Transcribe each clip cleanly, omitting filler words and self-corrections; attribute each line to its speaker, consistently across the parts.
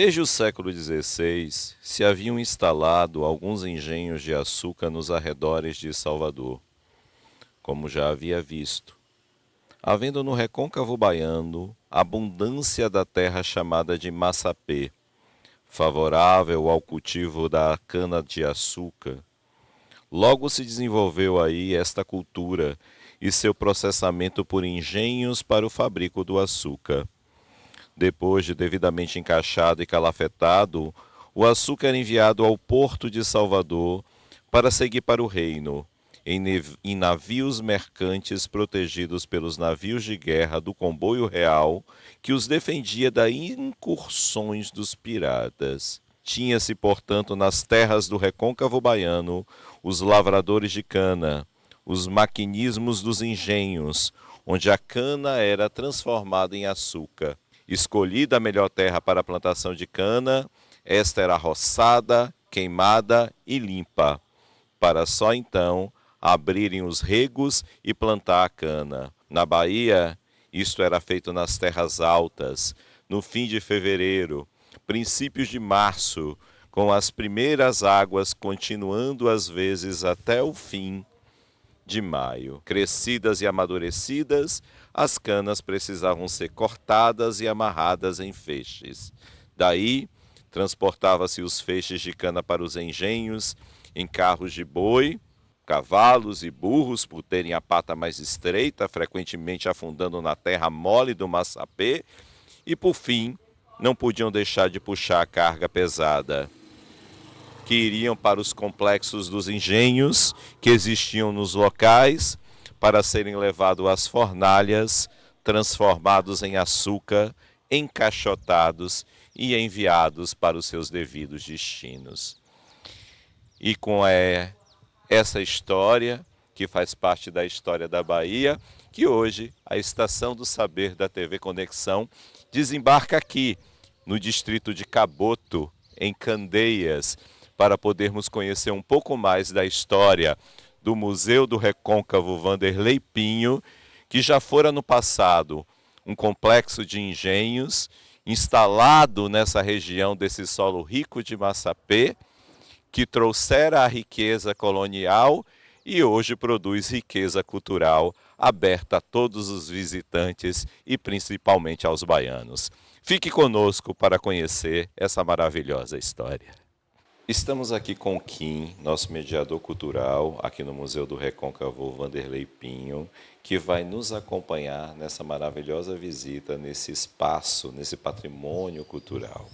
Speaker 1: Desde o século XVI, se haviam instalado alguns engenhos de açúcar nos arredores de Salvador, como já havia visto, havendo no recôncavo baiano abundância da terra chamada de Massapê, favorável ao cultivo da cana-de-açúcar. Logo se desenvolveu aí esta cultura e seu processamento por engenhos para o fabrico do açúcar. Depois de devidamente encaixado e calafetado, o açúcar era enviado ao porto de Salvador para seguir para o reino, em navios mercantes protegidos pelos navios de guerra do comboio real, que os defendia das incursões dos piratas. Tinha-se, portanto, nas terras do recôncavo baiano, os lavradores de cana, os maquinismos dos engenhos, onde a cana era transformada em açúcar. Escolhida a melhor terra para a plantação de cana, esta era roçada, queimada e limpa, para só então abrirem os regos e plantar a cana. Na Bahia, isto era feito nas terras altas, no fim de fevereiro, princípios de março, com as primeiras águas continuando às vezes até o fim de maio. Crescidas e amadurecidas, as canas precisavam ser cortadas e amarradas em feixes. Daí, transportava-se os feixes de cana para os engenhos, em carros de boi, cavalos e burros, por terem a pata mais estreita, frequentemente afundando na terra mole do massapê, e por fim, não podiam deixar de puxar a carga pesada, que iriam para os complexos dos engenhos que existiam nos locais, para serem levados às fornalhas, transformados em açúcar, encaixotados e enviados para os seus devidos destinos. E com essa história, que faz parte da história da Bahia, que hoje a Estação do Saber da TV Conexão desembarca aqui, no distrito de Caboto, em Candeias, para podermos conhecer um pouco mais da história do Museu do Recôncavo Wanderley Pinho, que já fora no passado um complexo de engenhos instalado nessa região desse solo rico de Massapê, que trouxera a riqueza colonial e hoje produz riqueza cultural aberta a todos os visitantes e principalmente aos baianos. Fique conosco para conhecer essa maravilhosa história. Estamos aqui com o Kim, nosso mediador cultural, aqui no Museu do Recôncavo Wanderley Pinho, que vai nos acompanhar nessa maravilhosa visita, nesse espaço, nesse patrimônio cultural.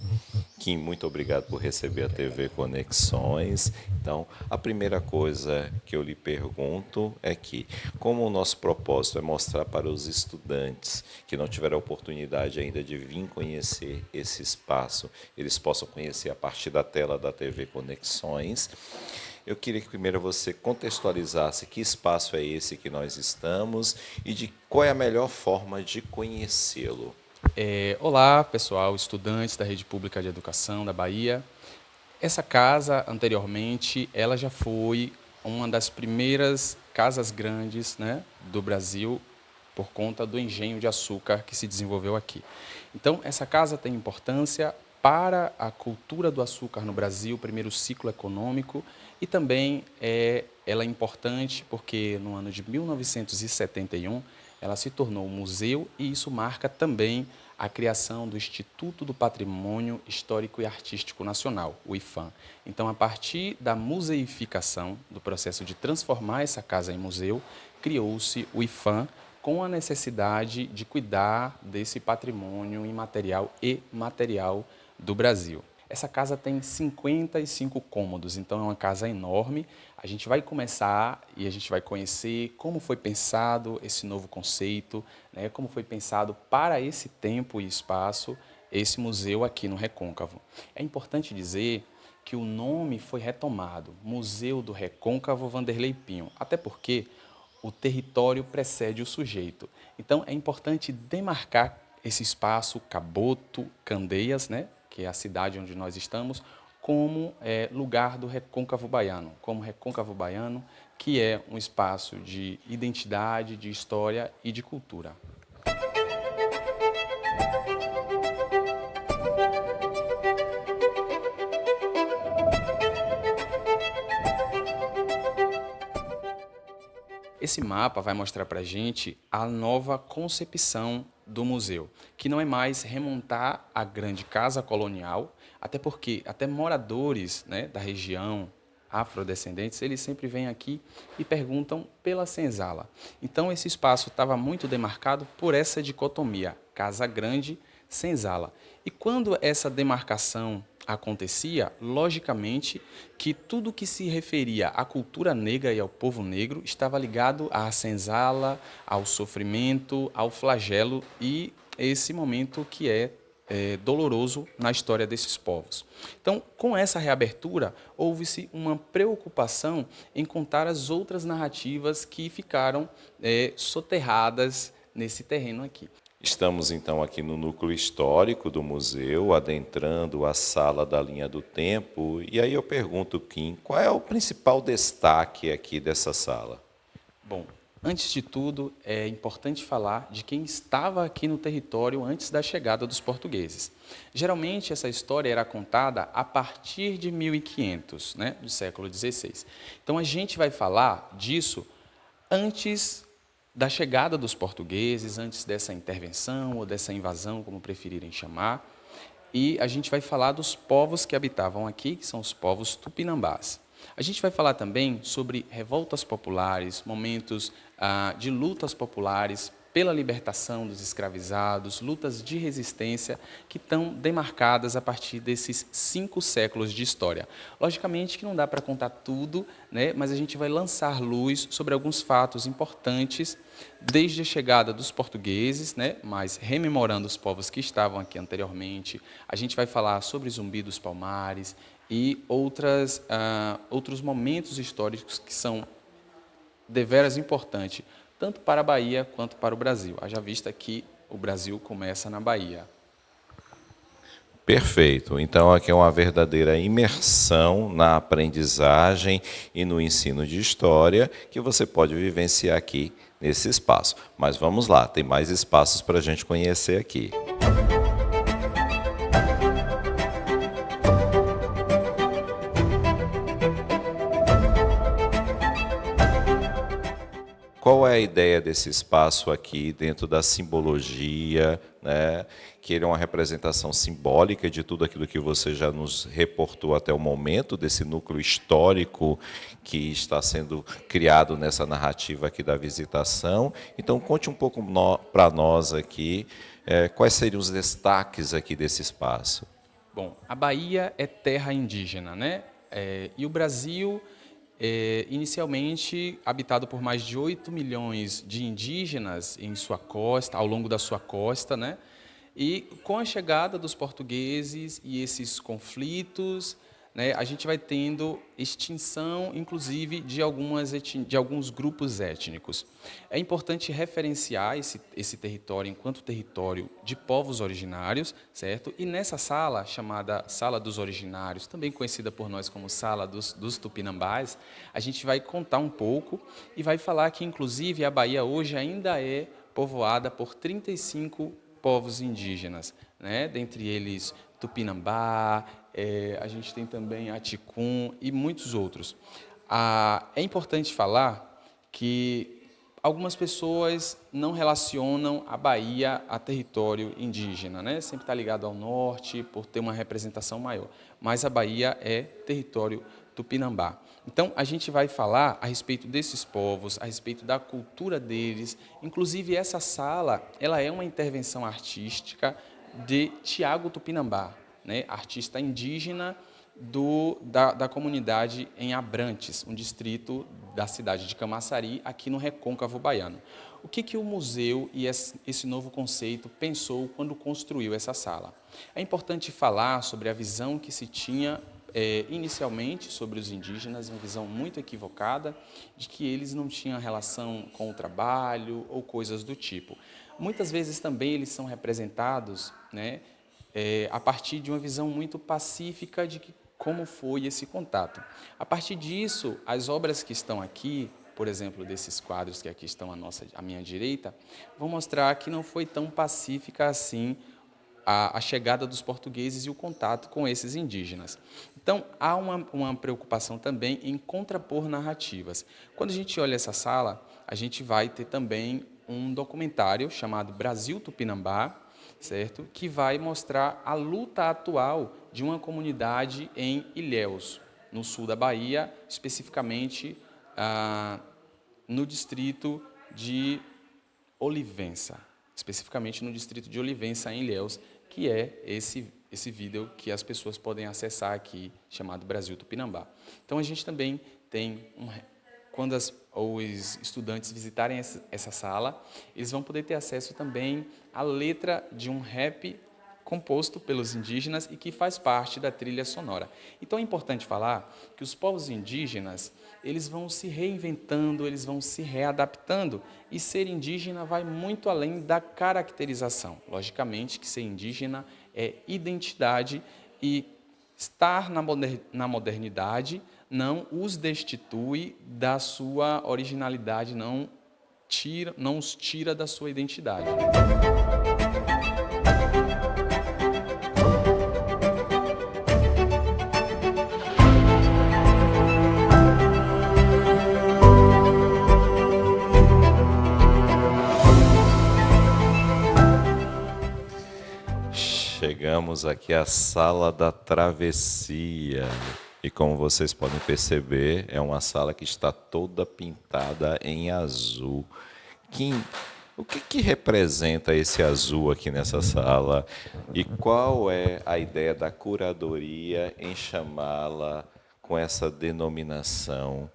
Speaker 1: Kim, muito obrigado por receber a TV Conexões. Então, a primeira coisa que eu lhe pergunto é que, como o nosso propósito é mostrar para os estudantes que não tiveram a oportunidade ainda de vir conhecer esse espaço, eles possam conhecer a partir da tela da TV Conexões, eu queria que primeiro você contextualizasse que espaço é esse que nós estamos e de qual é a melhor forma de conhecê-lo.
Speaker 2: Olá, pessoal, estudantes da Rede Pública de Educação da Bahia. Essa casa, anteriormente, ela já foi uma das primeiras casas grandes, né, do Brasil, por conta do engenho de açúcar que se desenvolveu aqui. Então, essa casa tem importância para a cultura do açúcar no Brasil, primeiro ciclo econômico, e também ela é importante porque no ano de 1971 ela se tornou um museu e isso marca também a criação do Instituto do Patrimônio Histórico e Artístico Nacional, o IPHAN. Então, a partir da museificação, do processo de transformar essa casa em museu, criou-se o IPHAN com a necessidade de cuidar desse patrimônio imaterial e material do Brasil. Essa casa tem 55 cômodos, então é uma casa enorme. A gente vai começar e a gente vai conhecer como foi pensado esse novo conceito, né, como foi pensado para esse tempo e espaço esse museu aqui no Recôncavo. É importante dizer que o nome foi retomado, Museu do Recôncavo Wanderley Pinho, até porque o território precede o sujeito. Então é importante demarcar esse espaço Caboto, Candeias, né, que é a cidade onde nós estamos, como lugar do Recôncavo Baiano, como Recôncavo Baiano, que é um espaço de identidade, de história e de cultura. Esse mapa vai mostrar para a gente a nova concepção do museu, que não é mais remontar a grande casa colonial, até porque até moradores, né, da região, afrodescendentes, eles sempre vêm aqui e perguntam pela senzala. Então esse espaço estava muito demarcado por essa dicotomia, casa grande, senzala. E quando essa demarcação acontecia, logicamente que tudo que se referia à cultura negra e ao povo negro estava ligado à senzala, ao sofrimento, ao flagelo e esse momento que é doloroso na história desses povos. Então, com essa reabertura, houve-se uma preocupação em contar as outras narrativas que ficaram soterradas nesse terreno aqui.
Speaker 1: Estamos então aqui no núcleo histórico do museu, adentrando a sala da linha do tempo. E aí eu pergunto, Kim, qual é o principal destaque aqui dessa sala?
Speaker 2: Bom, antes de tudo, é importante falar de quem estava aqui no território antes da chegada dos portugueses. Geralmente, essa história era contada a partir de 1500, né, do século XVI. Então, a gente vai falar disso antes da chegada dos portugueses, antes dessa intervenção ou dessa invasão, como preferirem chamar. E a gente vai falar dos povos que habitavam aqui, que são os povos tupinambás. A gente vai falar também sobre revoltas populares, momentos de lutas populares pela libertação dos escravizados, lutas de resistência que estão demarcadas a partir desses 5 séculos de história. Logicamente que não dá para contar tudo, né, mas a gente vai lançar luz sobre alguns fatos importantes desde a chegada dos portugueses, né, mas rememorando os povos que estavam aqui anteriormente. A gente vai falar sobre Zumbi dos Palmares e outros momentos históricos que são deveras importantes, tanto para a Bahia quanto para o Brasil. Haja vista que o Brasil começa na Bahia.
Speaker 1: Perfeito. Então aqui é uma verdadeira imersão na aprendizagem e no ensino de história que você pode vivenciar aqui nesse espaço. Mas vamos lá, tem mais espaços para a gente conhecer aqui. Qual é a ideia desse espaço aqui dentro da simbologia, né? Que ele é uma representação simbólica de tudo aquilo que você já nos reportou até o momento, desse núcleo histórico que está sendo criado nessa narrativa aqui da visitação. Então, conte um pouco para nós aqui quais seriam os destaques aqui desse espaço.
Speaker 2: Bom, a Bahia é terra indígena, né? E o Brasil inicialmente habitado por mais de 8 milhões de indígenas em sua costa, ao longo da sua costa, né? E com a chegada dos portugueses e esses conflitos, né, a gente vai tendo extinção, inclusive, de alguns grupos étnicos. É importante referenciar esse território enquanto território de povos originários, certo? E nessa sala, chamada Sala dos Originários, também conhecida por nós como Sala dos Tupinambás, a gente vai contar um pouco e vai falar que, inclusive, a Bahia hoje ainda é povoada por 35 povos indígenas, né? Dentre eles Tupinambá, a gente tem também Aticum e muitos outros. É importante falar que algumas pessoas não relacionam a Bahia a território indígena, né? Sempre está ligado ao norte por ter uma representação maior, mas a Bahia é território tupinambá. Então, a gente vai falar a respeito desses povos, a respeito da cultura deles. Inclusive, essa sala ela é uma intervenção artística de Tiago Tupinambá, né, artista indígena da comunidade em Abrantes, um distrito da cidade de Camaçari, aqui no Recôncavo Baiano. O que o museu e esse novo conceito pensou quando construiu essa sala? É importante falar sobre a visão que se tinha inicialmente sobre os indígenas, uma visão muito equivocada de que eles não tinham relação com o trabalho ou coisas do tipo. Muitas vezes também eles são representados, né, a partir de uma visão muito pacífica de como foi esse contato. A partir disso, as obras que estão aqui, por exemplo, desses quadros que aqui estão à minha direita, vão mostrar que não foi tão pacífica assim a chegada dos portugueses e o contato com esses indígenas. Então, há uma preocupação também em contrapor narrativas. Quando a gente olha essa sala, a gente vai ter também um documentário chamado Brasil Tupinambá, certo? Que vai mostrar a luta atual de uma comunidade em Ilhéus, no sul da Bahia, especificamente no distrito de Olivença, especificamente no distrito de Olivença, em Ilhéus, que é esse vídeo que as pessoas podem acessar aqui, chamado Brasil Tupinambá. Então, a gente também tem, quando os estudantes visitarem essa sala, eles vão poder ter acesso também à letra de um rap composto pelos indígenas e que faz parte da trilha sonora. Então é importante falar que os povos indígenas, eles vão se reinventando, eles vão se readaptando, e ser indígena vai muito além da caracterização. Logicamente que ser indígena é identidade, e estar na modernidade não os destitui da sua originalidade, não os tira da sua identidade.
Speaker 1: Chegamos aqui à Sala da Travessia. E como vocês podem perceber, é uma sala que está toda pintada em azul. O que representa esse azul aqui nessa sala? E qual é a ideia da curadoria em chamá-la com essa denominação,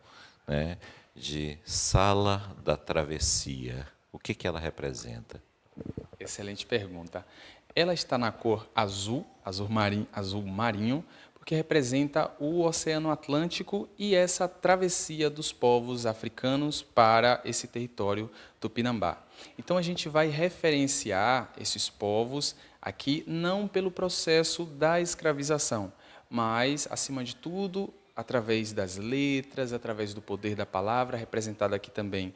Speaker 1: né, de Sala da Travessia? O que ela representa?
Speaker 2: Excelente pergunta. Ela está na cor azul, azul marinho, porque representa o Oceano Atlântico e essa travessia dos povos africanos para esse território tupinambá. Então a gente vai referenciar esses povos aqui não pelo processo da escravização, mas, acima de tudo, através das letras, através do poder da palavra, representada aqui também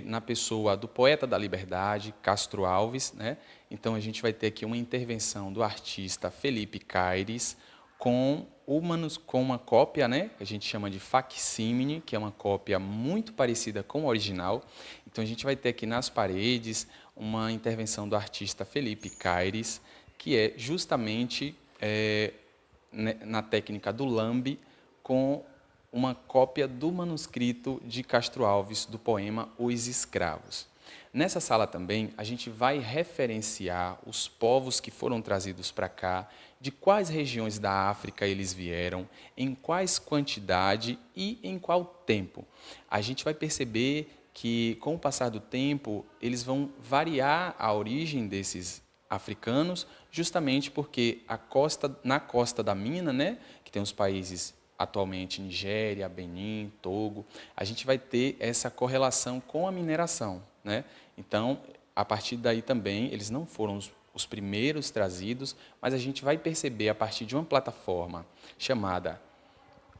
Speaker 2: na pessoa do poeta da liberdade, Castro Alves, né? Então a gente vai ter aqui uma intervenção do artista Felipe Caires com uma cópia, né? Que a gente chama de facsímile, que é uma cópia muito parecida com o original. Então a gente vai ter aqui nas paredes uma intervenção do artista Felipe Caires, que é justamente na técnica do lambe, com uma cópia do manuscrito de Castro Alves do poema Os Escravos. Nessa sala também a gente vai referenciar os povos que foram trazidos para cá, de quais regiões da África eles vieram, em quais quantidade e em qual tempo. A gente vai perceber que, com o passar do tempo, eles vão variar a origem desses africanos, justamente porque na costa da mina, né, que tem os países atualmente Nigéria, Benin, Togo, a gente vai ter essa correlação com a mineração, né? Então, a partir daí também, eles não foram os primeiros trazidos, mas a gente vai perceber a partir de uma plataforma chamada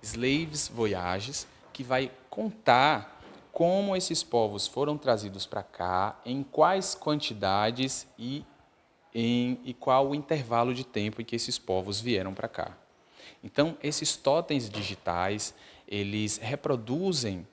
Speaker 2: Slaves Voyages, que vai contar como esses povos foram trazidos para cá, em quais quantidades e qual o intervalo de tempo em que esses povos vieram para cá. Então, esses totens digitais, eles reproduzem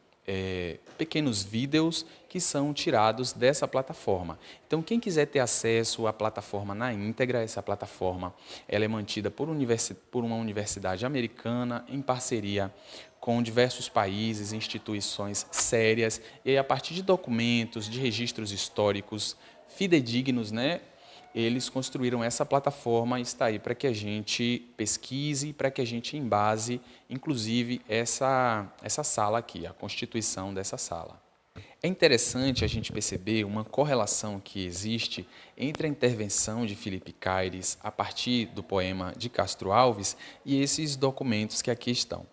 Speaker 2: pequenos vídeos que são tirados dessa plataforma. Então, quem quiser ter acesso à plataforma na íntegra, essa plataforma ela é mantida por uma universidade americana, em parceria com diversos países, instituições sérias, e aí, a partir de documentos, de registros históricos fidedignos, né, eles construíram essa plataforma e está aí para que a gente pesquise, para que a gente embase, inclusive, essa sala aqui, a constituição dessa sala. É interessante a gente perceber uma correlação que existe entre a intervenção de Felipe Caires a partir do poema de Castro Alves e esses documentos que aqui estão.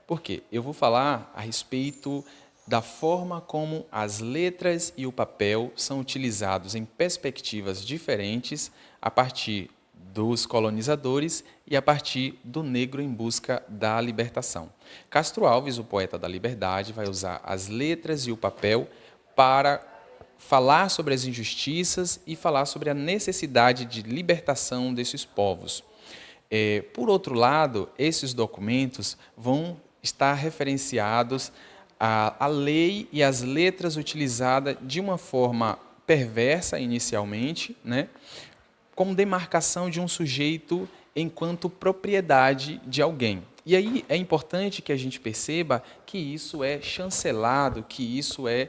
Speaker 2: Por quê? Eu vou falar a respeito da forma como as letras e o papel são utilizados em perspectivas diferentes a partir dos colonizadores e a partir do negro em busca da libertação. Castro Alves, o poeta da liberdade, vai usar as letras e o papel para falar sobre as injustiças e falar sobre a necessidade de libertação desses povos. Por outro lado, esses documentos vão estar referenciados à lei e às letras utilizadas de uma forma perversa inicialmente, né, como demarcação de um sujeito enquanto propriedade de alguém. E aí é importante que a gente perceba que isso é chancelado, que isso é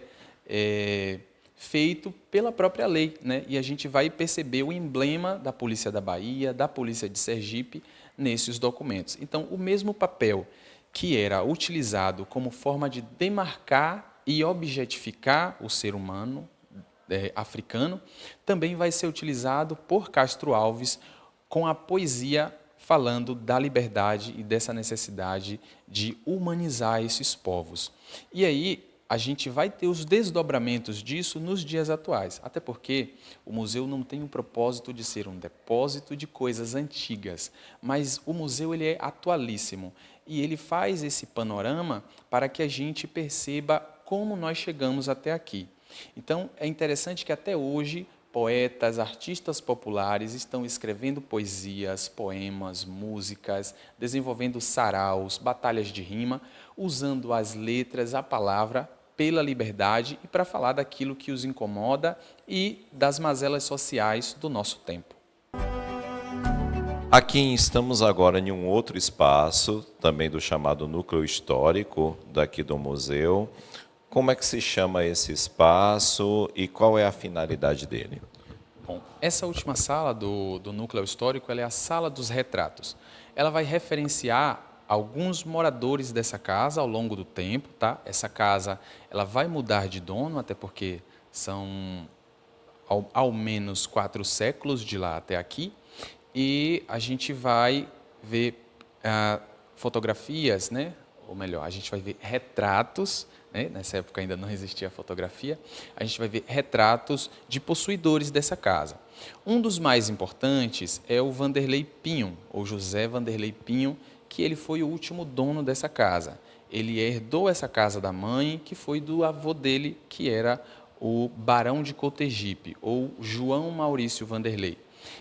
Speaker 2: feito pela própria lei, né? E a gente vai perceber o emblema da Polícia da Bahia, da Polícia de Sergipe, nesses documentos. Então, o mesmo papel que era utilizado como forma de demarcar e objetificar o ser humano africano, também vai ser utilizado por Castro Alves com a poesia falando da liberdade e dessa necessidade de humanizar esses povos. E aí a gente vai ter os desdobramentos disso nos dias atuais, até porque o museu não tem o propósito de ser um depósito de coisas antigas, mas o museu ele é atualíssimo e ele faz esse panorama para que a gente perceba como nós chegamos até aqui. Então, é interessante que até hoje poetas, artistas populares estão escrevendo poesias, poemas, músicas, desenvolvendo saraus, batalhas de rima, usando as letras, a palavra, pela liberdade e para falar daquilo que os incomoda e das mazelas sociais do nosso tempo.
Speaker 1: Aqui estamos agora em um outro espaço, também do chamado núcleo histórico daqui do museu. Como é que se chama esse espaço e qual é a finalidade dele?
Speaker 2: Bom, essa última sala do núcleo histórico ela é a sala dos retratos. Ela vai referenciar alguns moradores dessa casa ao longo do tempo, tá? Essa casa ela vai mudar de dono, até porque são ao menos 4 séculos de lá até aqui, e a gente vai ver fotografias, né? Ou melhor, a gente vai ver retratos, né? Nessa época ainda não existia fotografia, a gente vai ver retratos de possuidores dessa casa. Um dos mais importantes é o Vanderlei Pinho, ou José Vanderlei Pinho, que ele foi o último dono dessa casa. Ele herdou essa casa da mãe, que foi do avô dele, que era o Barão de Cotegipe, ou João Maurício Vanderlei.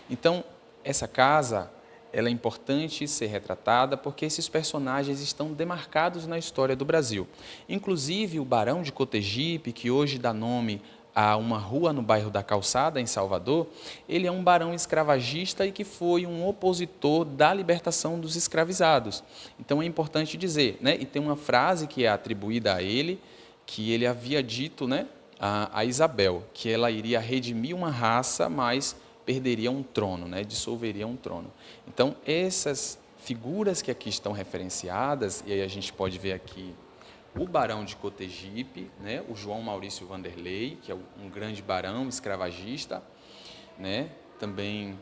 Speaker 2: Então, essa casa ela é importante ser retratada porque esses personagens estão demarcados na história do Brasil. Inclusive, o Barão de Cotegipe, que hoje dá nome a uma rua no bairro da Calçada, em Salvador, ele é um barão escravagista e que foi um opositor da libertação dos escravizados. Então é importante dizer, né? E tem uma frase que é atribuída a ele, que ele havia dito, né, a Isabel, que ela iria redimir uma raça, mas perderia um trono, né, dissolveria um trono. Então essas figuras que aqui estão referenciadas, e aí a gente pode ver aqui o Barão de Cotegipe, né, o João Maurício Vanderlei, que é um grande barão escravagista, né, também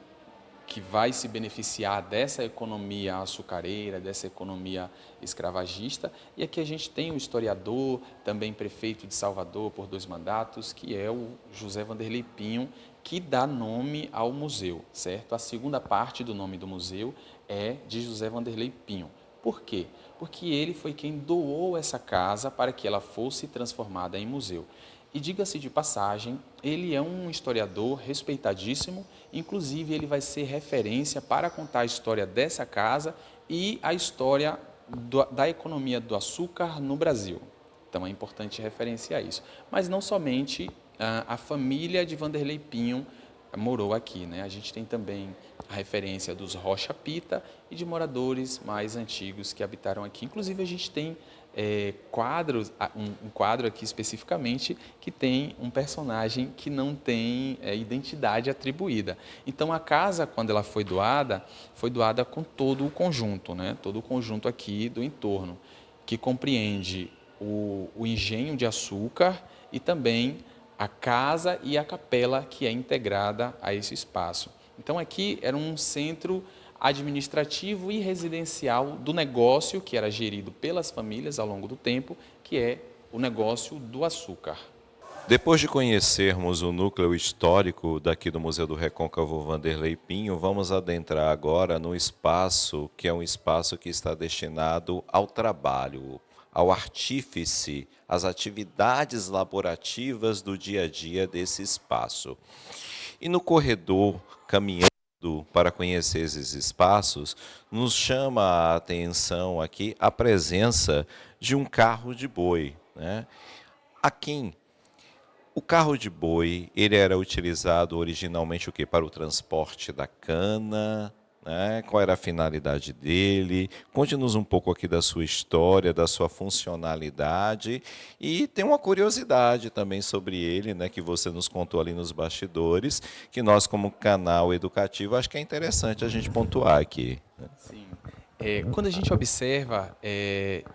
Speaker 2: que vai se beneficiar dessa economia açucareira, dessa economia escravagista. E aqui a gente tem um historiador, também prefeito de Salvador por 2 mandatos, que é o José Vanderlei Pinho, que dá nome ao museu, certo? A segunda parte do nome do museu é de José Vanderlei Pinho. Por quê? Porque ele foi quem doou essa casa para que ela fosse transformada em museu. E diga-se de passagem, ele é um historiador respeitadíssimo, inclusive ele vai ser referência para contar a história dessa casa e a história da economia do açúcar no Brasil. Então é importante referenciar isso. Mas não somente a família de Vanderlei Pinho morou aqui, né? A gente tem também a referência dos Rocha Pita e de moradores mais antigos que habitaram aqui. Inclusive a gente tem quadros, um quadro aqui especificamente que tem um personagem que não tem identidade atribuída. Então a casa, quando ela foi doada com todo o conjunto, né? Todo o conjunto aqui do entorno, que compreende o engenho de açúcar e também a casa e a capela que é integrada a esse espaço. Então aqui era um centro administrativo e residencial do negócio que era gerido pelas famílias ao longo do tempo, que é o negócio do açúcar.
Speaker 1: Depois de conhecermos o núcleo histórico daqui do Museu do Recôncavo Vanderlei Pinho, vamos adentrar agora no espaço que é um espaço que está destinado ao trabalho, ao artífice, às atividades laborativas do dia a dia desse espaço. E no corredor, caminhando para conhecer esses espaços, nos chama a atenção aqui a presença de um carro de boi, né? Aqui, o carro de boi, ele era utilizado originalmente o quê? Para o transporte da cana, né? Qual era a finalidade dele? Conte-nos um pouco aqui da sua história, da sua funcionalidade e tem uma curiosidade também sobre ele, né? Que você nos contou ali nos bastidores, que nós como canal educativo acho que é interessante a gente pontuar aqui.
Speaker 2: Sim. Quando a gente observa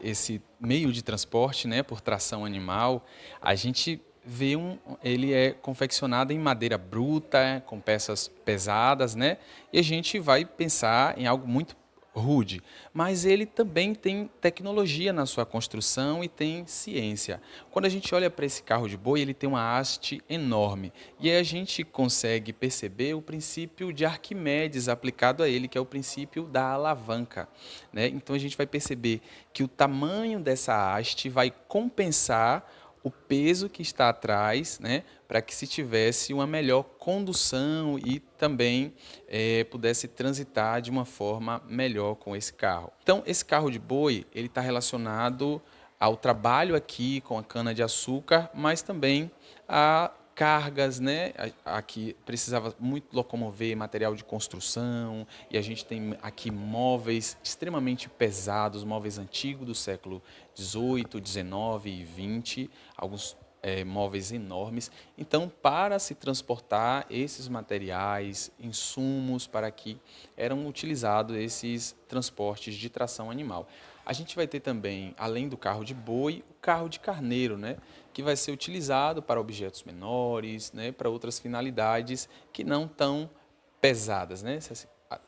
Speaker 2: esse meio de transporte, né, por tração animal, a gente vê ele é confeccionado em madeira bruta, com peças pesadas, né, e a gente vai pensar em algo muito rude, mas ele também tem tecnologia na sua construção e tem ciência. Quando a gente olha para esse carro de boi, ele tem uma haste enorme e aí a gente consegue perceber o princípio de Arquimedes aplicado a ele, que é o princípio da alavanca, né? Então a gente vai perceber que o tamanho dessa haste vai compensar o peso que está atrás, né, para que se tivesse uma melhor condução e também pudesse transitar de uma forma melhor com esse carro. Então, esse carro de boi, ele está relacionado ao trabalho aqui com a cana-de-açúcar, mas também a cargas, né? Aqui precisava muito locomover material de construção e a gente tem aqui móveis extremamente pesados, móveis antigos do século 18, 19 e 20, alguns móveis enormes. Então, para se transportar esses materiais, insumos para que eram utilizados esses transportes de tração animal. A gente vai ter também, além do carro de boi, o carro de carneiro, né? Que vai ser utilizado para objetos menores, né? Para outras finalidades que não tão pesadas, né?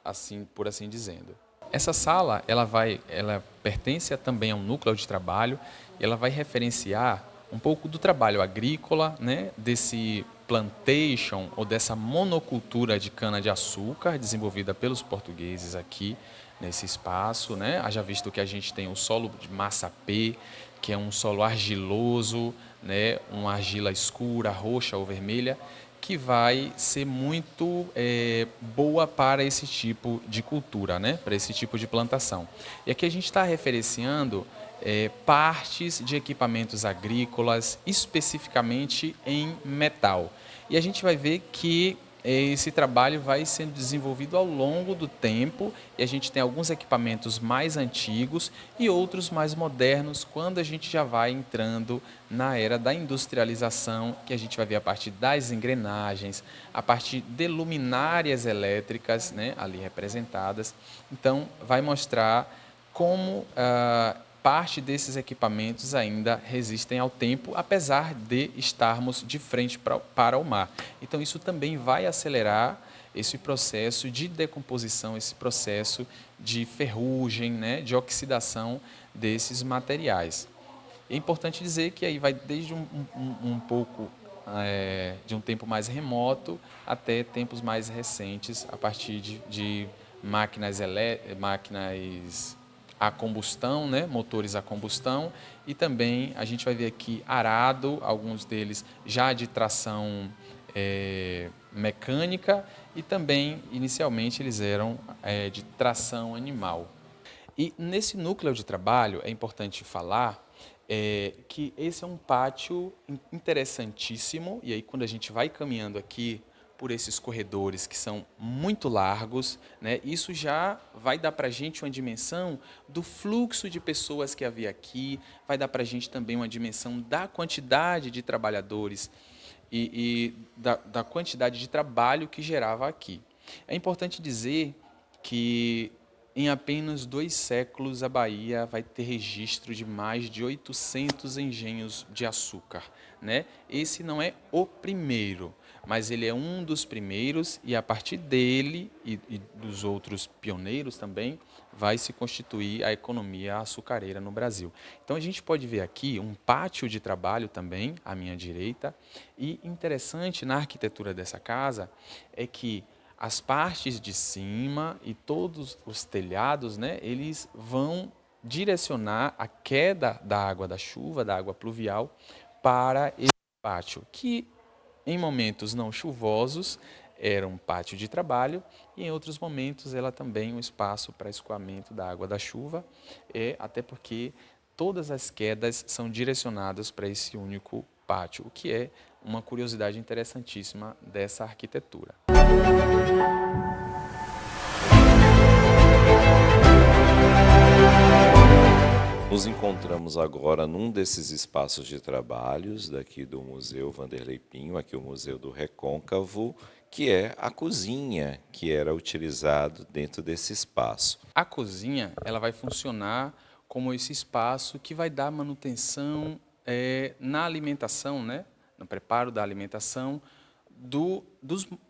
Speaker 2: Assim, por assim dizendo. Essa sala, ela pertence também a um núcleo de trabalho, e ela vai referenciar um pouco do trabalho agrícola, né, desse plantation ou dessa monocultura de cana-de-açúcar desenvolvida pelos portugueses aqui nesse espaço, né? Haja visto que a gente tem o solo de massapê, que é um solo argiloso, né, uma argila escura, roxa ou vermelha, que vai ser muito boa para esse tipo de cultura, né? Para esse tipo de plantação. E aqui a gente está referenciando partes de equipamentos agrícolas, especificamente em metal. E a gente vai ver que esse trabalho vai sendo desenvolvido ao longo do tempo e a gente tem alguns equipamentos mais antigos e outros mais modernos quando a gente já vai entrando na era da industrialização, que a gente vai ver a partir das engrenagens, a partir de luminárias elétricas, né, ali representadas. Então, vai mostrar como parte desses equipamentos ainda resistem ao tempo, apesar de estarmos de frente para o mar. Então, isso também vai acelerar esse processo de decomposição, esse processo de ferrugem, né, de oxidação desses materiais. É importante dizer que aí vai desde um pouco de um tempo mais remoto até tempos mais recentes, a partir de máquinas a combustão, né? Motores a combustão, e também a gente vai ver aqui arado, alguns deles já de tração mecânica, e também inicialmente eles eram de tração animal. E nesse núcleo de trabalho é importante falar que esse é um pátio interessantíssimo, e aí quando a gente vai caminhando aqui por esses corredores que são muito largos, né, isso já vai dar para a gente uma dimensão do fluxo de pessoas que havia aqui, vai dar para a gente também uma dimensão da quantidade de trabalhadores e da quantidade de trabalho que gerava aqui. É importante dizer que em apenas 2 séculos, a Bahia vai ter registro de mais de 800 engenhos de açúcar, né? Esse não é o primeiro, mas ele é um dos primeiros, e a partir dele e dos outros pioneiros também, vai se constituir a economia açucareira no Brasil. Então a gente pode ver aqui um pátio de trabalho também, à minha direita, e interessante na arquitetura dessa casa é que as partes de cima e todos os telhados, né, eles vão direcionar a queda da água da chuva, da água pluvial, para esse pátio, que em momentos não chuvosos era um pátio de trabalho e em outros momentos ela também um espaço para escoamento da água da chuva, até porque todas as quedas são direcionadas para esse único pátio, o que é uma curiosidade interessantíssima dessa arquitetura.
Speaker 1: Nos encontramos agora num desses espaços de trabalhos daqui do Museu Wanderley Pinho, aqui o Museu do Recôncavo, que é a cozinha que era utilizado dentro desse espaço.
Speaker 2: A cozinha ela vai funcionar como esse espaço que vai dar manutenção na alimentação, né? No preparo da alimentação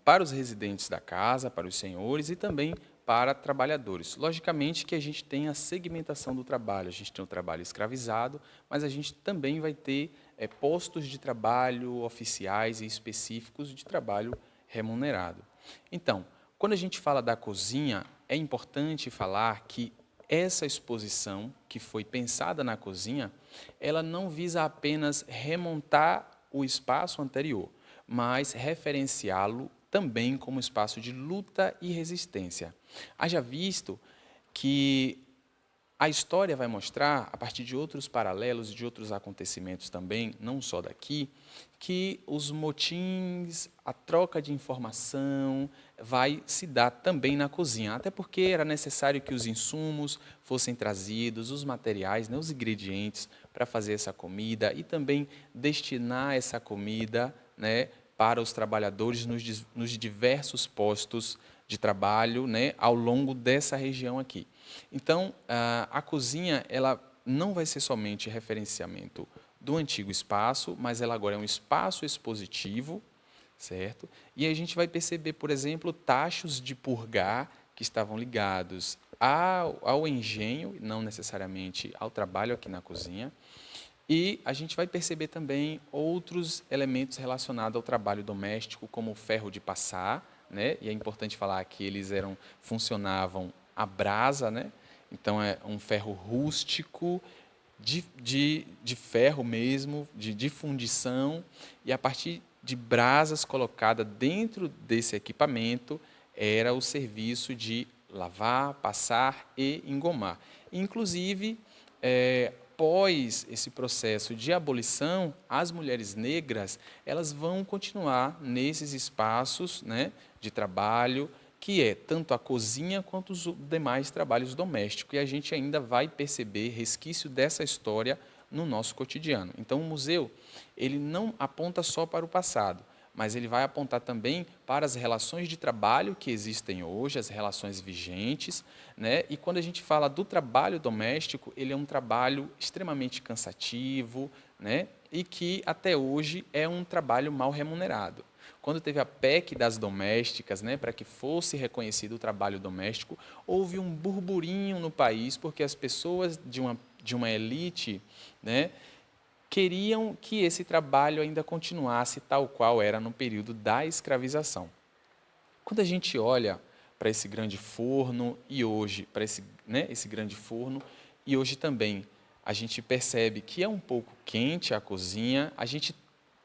Speaker 2: para os residentes da casa, para os senhores e também para trabalhadores. Logicamente que a gente tem a segmentação do trabalho, a gente tem o trabalho escravizado, mas a gente também vai ter postos de trabalho oficiais e específicos de trabalho remunerado. Então, quando a gente fala da cozinha, é importante falar que essa exposição, que foi pensada na cozinha, ela não visa apenas remontar o espaço anterior, mas referenciá-lo também como espaço de luta e resistência. Haja visto que a história vai mostrar, a partir de outros paralelos e de outros acontecimentos também, não só daqui, que os motins, a troca de informação vai se dar também na cozinha, até porque era necessário que os insumos fossem trazidos, os materiais, né, os ingredientes para fazer essa comida e também destinar essa comida, né, para os trabalhadores nos diversos postos de trabalho, né, ao longo dessa região aqui. Então, a cozinha ela não vai ser somente referenciamento do antigo espaço, mas ela agora é um espaço expositivo, certo? E a gente vai perceber, por exemplo, tachos de purgar que estavam ligados ao engenho, não necessariamente ao trabalho aqui na cozinha. E a gente vai perceber também outros elementos relacionados ao trabalho doméstico, como o ferro de passar, né? E é importante falar que eles funcionavam à brasa, né? Então é um ferro rústico, de ferro mesmo, de fundição, e a partir de brasas colocadas dentro desse equipamento era o serviço de lavar, passar e engomar. Inclusive, após esse processo de abolição, as mulheres negras elas vão continuar nesses espaços, né, de trabalho, que é tanto a cozinha quanto os demais trabalhos domésticos. E a gente ainda vai perceber resquício dessa história no nosso cotidiano. Então, o museu ele não aponta só para o passado, mas ele vai apontar também para as relações de trabalho que existem hoje, as relações vigentes, né? E quando a gente fala do trabalho doméstico, ele é um trabalho extremamente cansativo, né? E que até hoje é um trabalho mal remunerado. Quando teve a PEC das domésticas, né, para que fosse reconhecido o trabalho doméstico, houve um burburinho no país, porque as pessoas de uma elite, né, queriam que esse trabalho ainda continuasse tal qual era no período da escravização. Quando a gente olha para esse grande forno e hoje, para esse grande forno, e hoje também a gente percebe que é um pouco quente a cozinha, a gente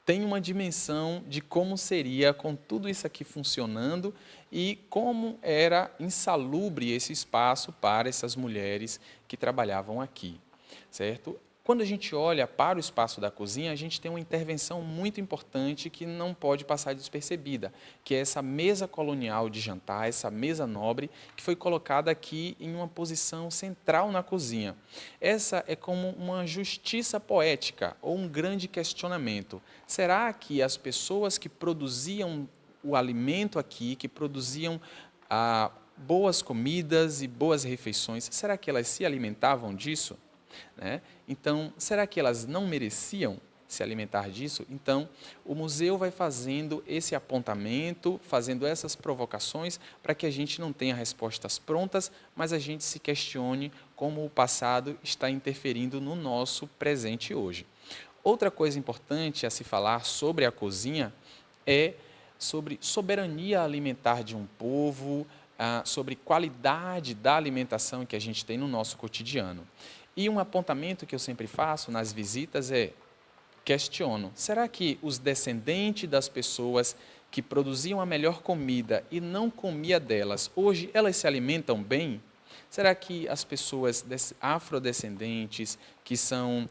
Speaker 2: tem uma dimensão de como seria com tudo isso aqui funcionando e como era insalubre esse espaço para essas mulheres que trabalhavam aqui, certo? Quando a gente olha para o espaço da cozinha, a gente tem uma intervenção muito importante que não pode passar despercebida, que é essa mesa colonial de jantar, essa mesa nobre, que foi colocada aqui em uma posição central na cozinha. Essa é como uma justiça poética ou um grande questionamento. Será que as pessoas que produziam o alimento aqui, que produziam boas comidas e boas refeições, será que elas se alimentavam disso? Né? Então, será que elas não mereciam se alimentar disso? Então, o museu vai fazendo esse apontamento, fazendo essas provocações para que a gente não tenha respostas prontas, mas a gente se questione como o passado está interferindo no nosso presente hoje. Outra coisa importante a se falar sobre a cozinha é sobre soberania alimentar de um povo, sobre qualidade da alimentação que a gente tem no nosso cotidiano. E um apontamento que eu sempre faço nas visitas é: questiono, será que os descendentes das pessoas que produziam a melhor comida e não comia delas, hoje elas se alimentam bem? Será que as pessoas afrodescendentes que são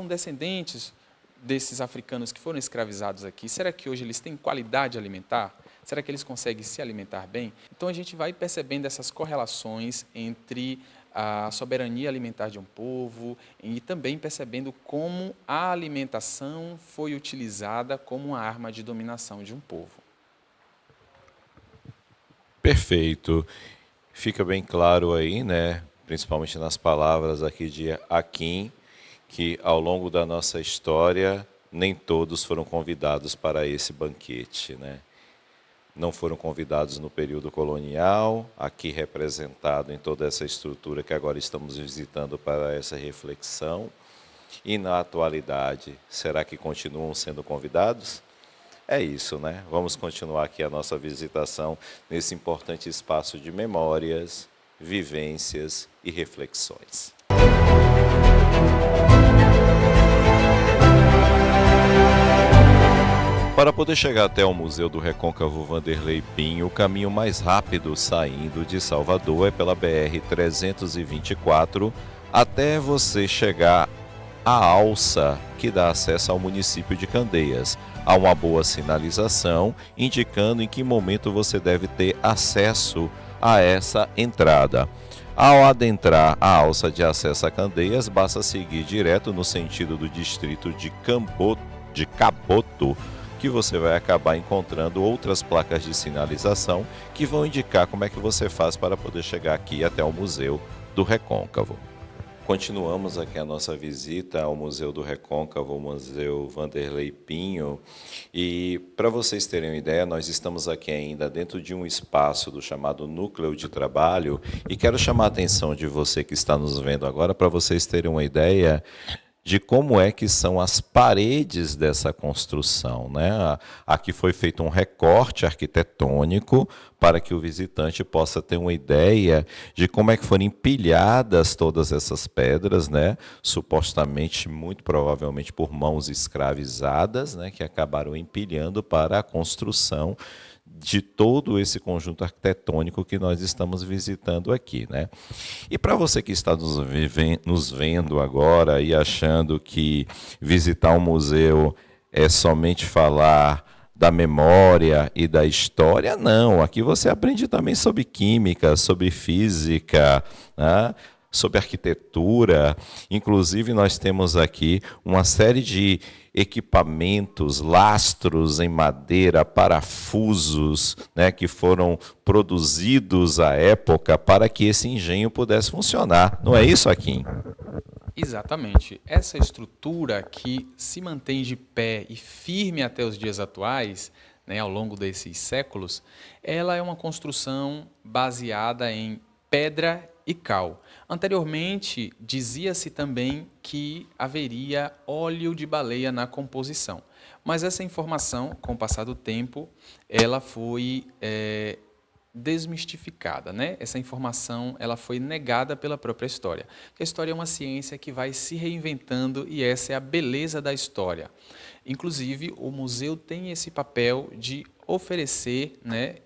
Speaker 2: descendentes desses africanos que foram escravizados aqui, será que hoje eles têm qualidade alimentar? Será que eles conseguem se alimentar bem? Então a gente vai percebendo essas correlações entre a soberania alimentar de um povo e também percebendo como a alimentação foi utilizada como uma arma de dominação de um povo.
Speaker 1: Perfeito. Fica bem claro aí, né? Principalmente nas palavras aqui de Akin, que ao longo da nossa história nem todos foram convidados para esse banquete, né? Não foram convidados no período colonial, aqui representado em toda essa estrutura que agora estamos visitando para essa reflexão. E na atualidade, será que continuam sendo convidados? É isso, né? Vamos continuar aqui a nossa visitação nesse importante espaço de memórias, vivências e reflexões. Para poder chegar até o Museu do Recôncavo Vanderlei Pinho, o caminho mais rápido saindo de Salvador é pela BR-324 até você chegar à alça que dá acesso ao município de Candeias. Há uma boa sinalização indicando em que momento você deve ter acesso a essa entrada. Ao adentrar a alça de acesso a Candeias, basta seguir direto no sentido do distrito de Caboto, que você vai acabar encontrando outras placas de sinalização que vão indicar como é que você faz para poder chegar aqui até o Museu do Recôncavo. Continuamos aqui a nossa visita ao Museu do Recôncavo, o Museu Vanderlei Pinho, e para vocês terem uma ideia, nós estamos aqui ainda dentro de um espaço do chamado Núcleo de Trabalho, e quero chamar a atenção de você que está nos vendo agora para vocês terem uma ideia de como é que são as paredes dessa construção, né? Aqui foi feito um recorte arquitetônico para que o visitante possa ter uma ideia de como é que foram empilhadas todas essas pedras, né? Supostamente, muito provavelmente por mãos escravizadas, né? Que acabaram empilhando para a construção de todo esse conjunto arquitetônico que nós estamos visitando aqui, né? E para você que está nos vendo agora e achando que visitar um museu é somente falar da memória e da história, não. Aqui você aprende também sobre química, sobre física, né? Sobre arquitetura. Inclusive, nós temos aqui uma série de equipamentos, lastros em madeira, parafusos, né, que foram produzidos à época para que esse engenho pudesse funcionar. Não é isso, Akin?
Speaker 2: Exatamente. Essa estrutura que se mantém de pé e firme até os dias atuais, né, ao longo desses séculos, ela é uma construção baseada em pedra e cal. Anteriormente, dizia-se também que haveria óleo de baleia na composição, mas essa informação, com o passar do tempo, ela foi desmistificada, né? Essa informação ela foi negada pela própria história. A história é uma ciência que vai se reinventando e essa é a beleza da história. Inclusive, o museu tem esse papel de oferecer, né,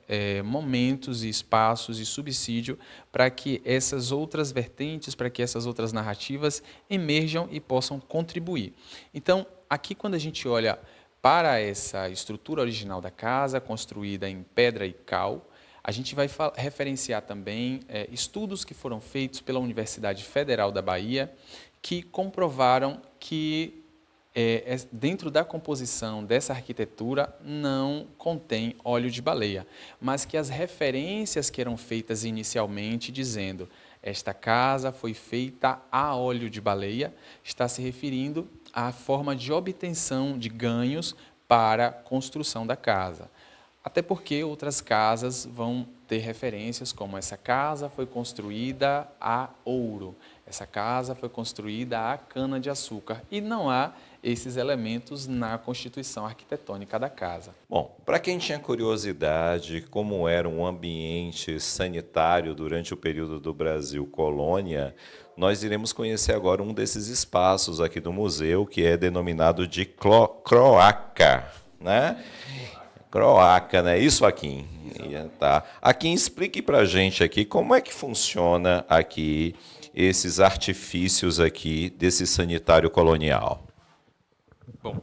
Speaker 2: momentos e espaços e subsídio para que essas outras vertentes, para que essas outras narrativas emerjam e possam contribuir. Então, aqui quando a gente olha para essa estrutura original da casa, construída em pedra e cal, a gente vai referenciar também estudos que foram feitos pela Universidade Federal da Bahia, que comprovaram que dentro da composição dessa arquitetura não contém óleo de baleia, mas que as referências que eram feitas inicialmente dizendo esta casa foi feita a óleo de baleia, está se referindo à forma de obtenção de ganhos para a construção da casa. Até porque outras casas vão ter referências como essa casa foi construída a ouro, Essa casa foi construída a cana-de-açúcar e não há esses elementos na constituição arquitetônica da casa.
Speaker 1: Bom, para quem tinha curiosidade como era um ambiente sanitário durante o período do Brasil colônia, nós iremos conhecer agora um desses espaços aqui do museu, que é denominado de croaca, né? Croaca, né? Isso, Akin? Tá. Akin, explique para a gente aqui como é que funciona aqui esses artifícios aqui desse sanitário colonial.
Speaker 2: Bom,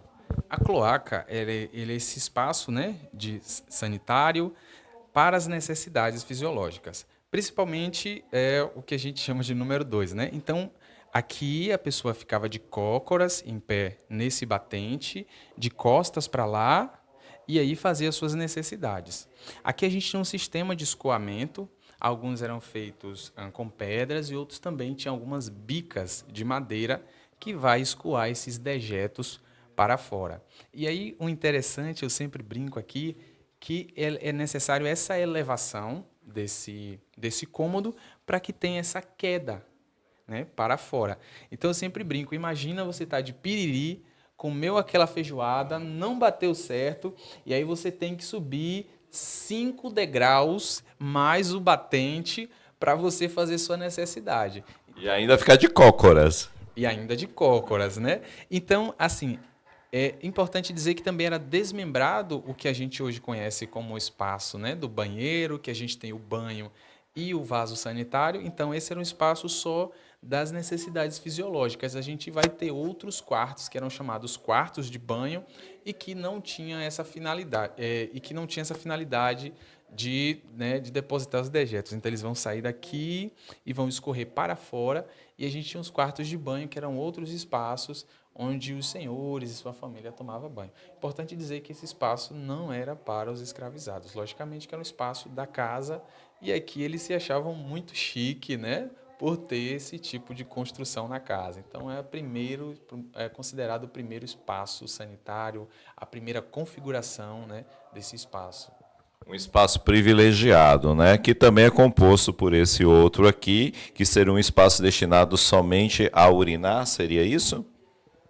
Speaker 2: a cloaca ele é esse espaço, né, de sanitário para as necessidades fisiológicas. Principalmente o que a gente chama de número 2, né? Então, aqui a pessoa ficava de cócoras em pé nesse batente, de costas para lá, e aí fazia as suas necessidades. Aqui a gente tinha um sistema de escoamento, alguns eram feitos com pedras e outros também tinham algumas bicas de madeira que vai escoar esses dejetos para fora. E aí o interessante, eu sempre brinco aqui, que é necessário essa elevação desse cômodo para que tenha essa queda, né, para fora. Então eu sempre brinco, imagina você estar de piriri, comeu aquela feijoada, não bateu certo, e aí você tem que subir 5 degraus mais o batente para você fazer sua necessidade.
Speaker 1: E ainda ficar de cócoras.
Speaker 2: E ainda de cócoras, né? Então, assim, é importante dizer que também era desmembrado o que a gente hoje conhece como o espaço, né, do banheiro, que a gente tem o banho e o vaso sanitário. Então, esse era um espaço só das necessidades fisiológicas. A gente vai ter outros quartos que eram chamados quartos de banho e que não tinha essa finalidade, de depositar os dejetos. Então, eles vão sair daqui e vão escorrer para fora. E a gente tinha os quartos de banho, que eram outros espaços onde os senhores e sua família tomavam banho. Importante dizer que esse espaço não era para os escravizados. Logicamente que era um espaço da casa e aqui eles se achavam muito chique, né, por ter esse tipo de construção na casa. Então é considerado o primeiro espaço sanitário, a primeira configuração, né, desse espaço.
Speaker 1: Um espaço privilegiado, né? Que também é composto por esse outro aqui, que seria um espaço destinado somente a urinar, seria isso?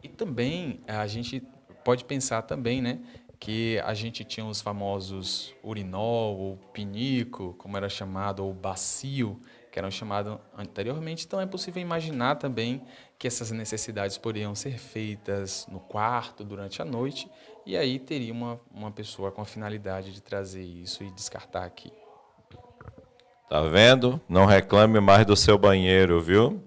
Speaker 2: E também a gente pode pensar também, né, que a gente tinha os famosos urinol, ou pinico, como era chamado, ou bacio, que eram chamados anteriormente. Então é possível imaginar também que essas necessidades poderiam ser feitas no quarto durante a noite, e aí teria uma pessoa com a finalidade de trazer isso e descartar aqui.
Speaker 1: Tá vendo? Não reclame mais do seu banheiro, viu?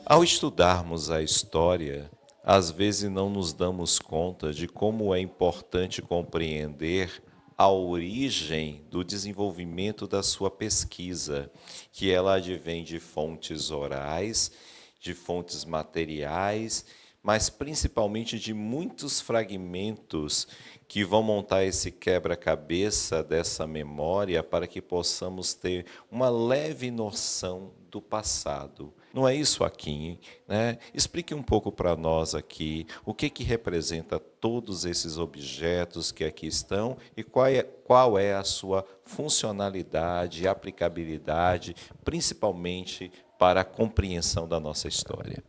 Speaker 1: Ao estudarmos a história, às vezes não nos damos conta de como é importante compreender a origem do desenvolvimento da sua pesquisa, que ela advém de fontes orais, de fontes materiais, mas principalmente de muitos fragmentos que vão montar esse quebra-cabeça dessa memória para que possamos ter uma leve noção do passado. Não é isso, Akin, né? Explique um pouco para nós aqui o que representa todos esses objetos que aqui estão e qual é a sua funcionalidade e aplicabilidade, principalmente para a compreensão da nossa história.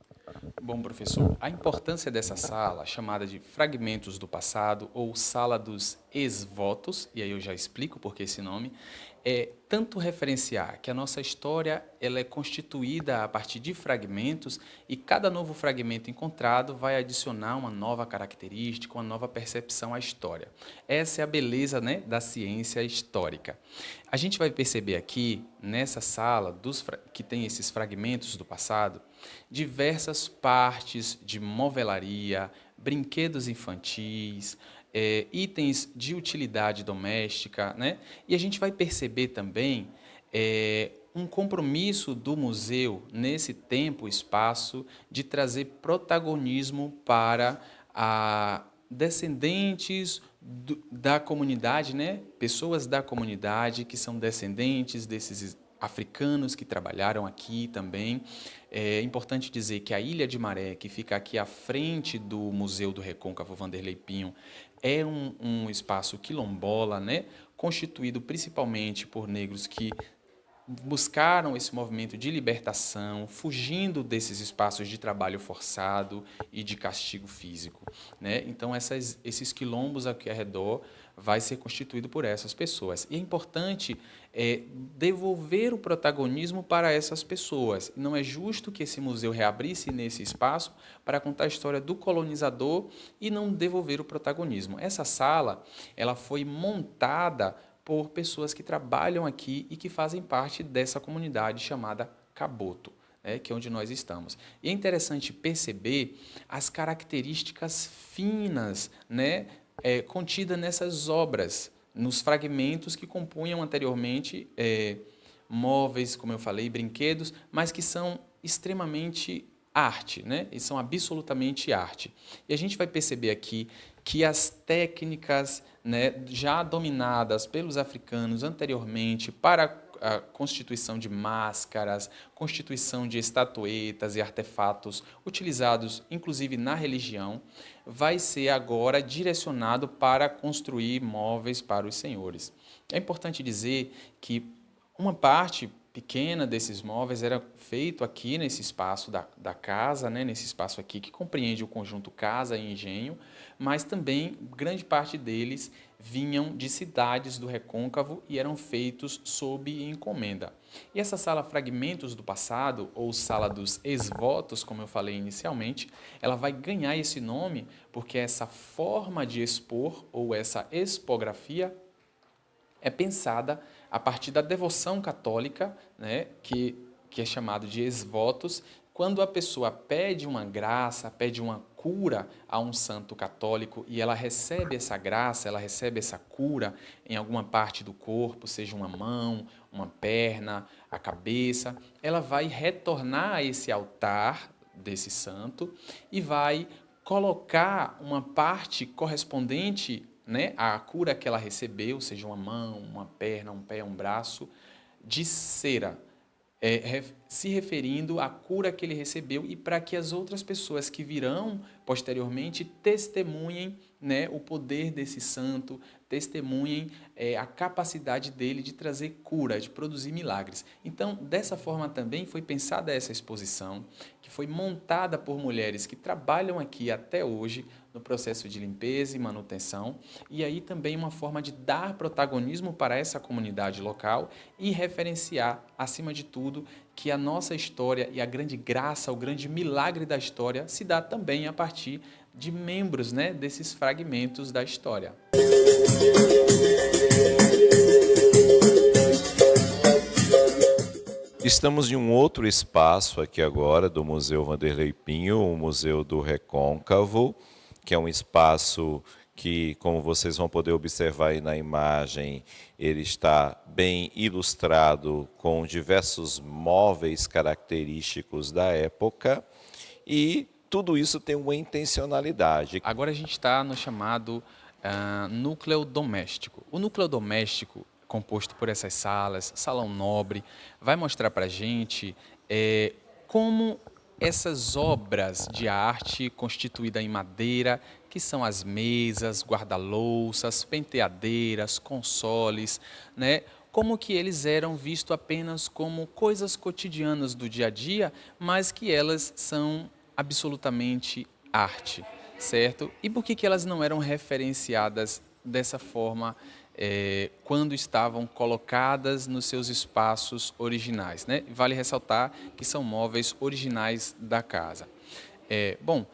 Speaker 2: Bom, professor, a importância dessa sala, chamada de Fragmentos do Passado, ou Sala dos Ex-Votos, e aí eu já explico por que esse nome, é tanto referenciar que a nossa história ela é constituída a partir de fragmentos e cada novo fragmento encontrado vai adicionar uma nova característica, uma nova percepção à história. Essa é a beleza, né, da ciência histórica. A gente vai perceber aqui, nessa sala, que tem esses fragmentos do passado, diversas partes de movelaria, brinquedos infantis, itens de utilidade doméstica, né? E a gente vai perceber também um compromisso do museu nesse tempo e espaço de trazer protagonismo para descendentes da comunidade, né? Pessoas da comunidade que são descendentes desses africanos que trabalharam aqui também. É importante dizer que a Ilha de Maré, que fica aqui à frente do Museu do Recôncavo Vanderlei Pinho, é um espaço quilombola, né, constituído principalmente por negros que buscaram esse movimento de libertação, fugindo desses espaços de trabalho forçado e de castigo físico, né? Então, esses quilombos aqui ao redor vai ser constituído por essas pessoas. E é importante devolver o protagonismo para essas pessoas. Não é justo que esse museu reabrisse nesse espaço para contar a história do colonizador e não devolver o protagonismo. Essa sala, ela foi montada por pessoas que trabalham aqui e que fazem parte dessa comunidade chamada Caboto, né, que é onde nós estamos. E é interessante perceber as características finas, né, contidas nessas obras, nos fragmentos que compunham anteriormente móveis, como eu falei, brinquedos, mas que são extremamente arte, né? E são absolutamente arte. E a gente vai perceber aqui que as técnicas, né, já dominadas pelos africanos anteriormente para a constituição de máscaras, constituição de estatuetas e artefatos utilizados inclusive na religião, vai ser agora direcionado para construir móveis para os senhores. É importante dizer que uma parte pequena desses móveis era feito aqui nesse espaço da casa, né, nesse espaço aqui que compreende o conjunto casa e engenho, mas também grande parte deles vinham de cidades do Recôncavo e eram feitos sob encomenda. E essa sala Fragmentos do Passado, ou Sala dos Ex-Votos, como eu falei inicialmente, ela vai ganhar esse nome porque essa forma de expor, ou essa expografia, é pensada a partir da devoção católica, né, que é chamado de ex-votos, quando a pessoa pede uma graça, pede uma cura a um santo católico e ela recebe essa graça, ela recebe essa cura em alguma parte do corpo, seja uma mão, uma perna, a cabeça, ela vai retornar a esse altar desse santo e vai colocar uma parte correspondente, né, à cura que ela recebeu, seja uma mão, uma perna, um pé, um braço, de cera, se referindo à cura que ele recebeu e para que as outras pessoas que virão posteriormente testemunhem, né, o poder desse santo, testemunhem a capacidade dele de trazer cura, de produzir milagres. Então, dessa forma também foi pensada essa exposição, que foi montada por mulheres que trabalham aqui até hoje no processo de limpeza e manutenção, e aí também uma forma de dar protagonismo para essa comunidade local e referenciar, acima de tudo, que a nossa história e a grande graça, o grande milagre da história se dá também a partir de membros, né, desses fragmentos da história.
Speaker 1: Estamos em um outro espaço aqui agora do Museu Vanderlei Pinho, o Museu do Recôncavo, que é um espaço que, como vocês vão poder observar aí na imagem, ele está bem ilustrado com diversos móveis característicos da época e tudo isso tem uma intencionalidade.
Speaker 2: Agora a gente está no chamado núcleo doméstico. O núcleo doméstico, composto por essas salas, salão nobre, vai mostrar para a gente como essas obras de arte constituídas em madeira, que são as mesas, guarda-louças, penteadeiras, consoles, né? Como que eles eram vistos apenas como coisas cotidianas do dia a dia, mas que elas são absolutamente arte, certo? E por que elas não eram referenciadas dessa forma quando estavam colocadas nos seus espaços originais, né? Vale ressaltar que são móveis originais da casa. Bom,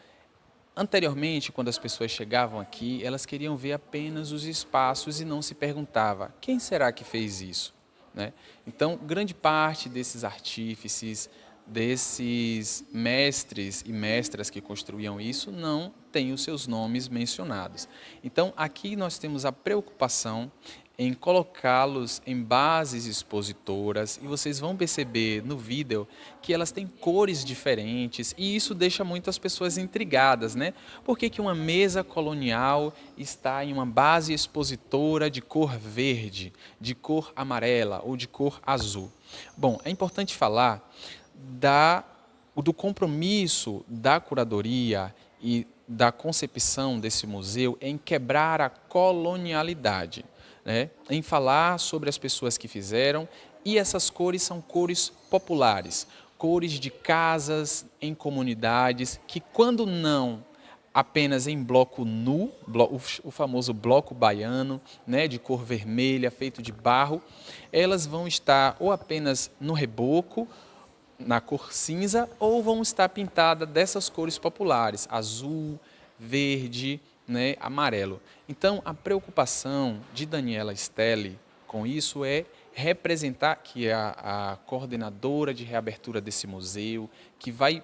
Speaker 2: anteriormente, quando as pessoas chegavam aqui, elas queriam ver apenas os espaços e não se perguntava quem será que fez isso, né? Então, grande parte desses artífices, desses mestres e mestras que construíam isso, não tem os seus nomes mencionados. Então, aqui nós temos a preocupação em colocá-los em bases expositoras e vocês vão perceber no vídeo que elas têm cores diferentes e isso deixa muitas pessoas intrigadas, né? Por que que uma mesa colonial está em uma base expositora de cor verde, de cor amarela ou de cor azul? Bom, é importante falar do compromisso da curadoria e da concepção desse museu em quebrar a colonialidade, né? Em falar sobre as pessoas que fizeram, e essas cores são cores populares, cores de casas em comunidades que, quando não apenas em bloco nu, o famoso bloco baiano, né, de cor vermelha, feito de barro, elas vão estar ou apenas no reboco, na cor cinza, ou vão estar pintadas dessas cores populares, azul, verde, né, amarelo. Então, a preocupação de Daniela Stelli com isso é representar, que é a coordenadora de reabertura desse museu, que vai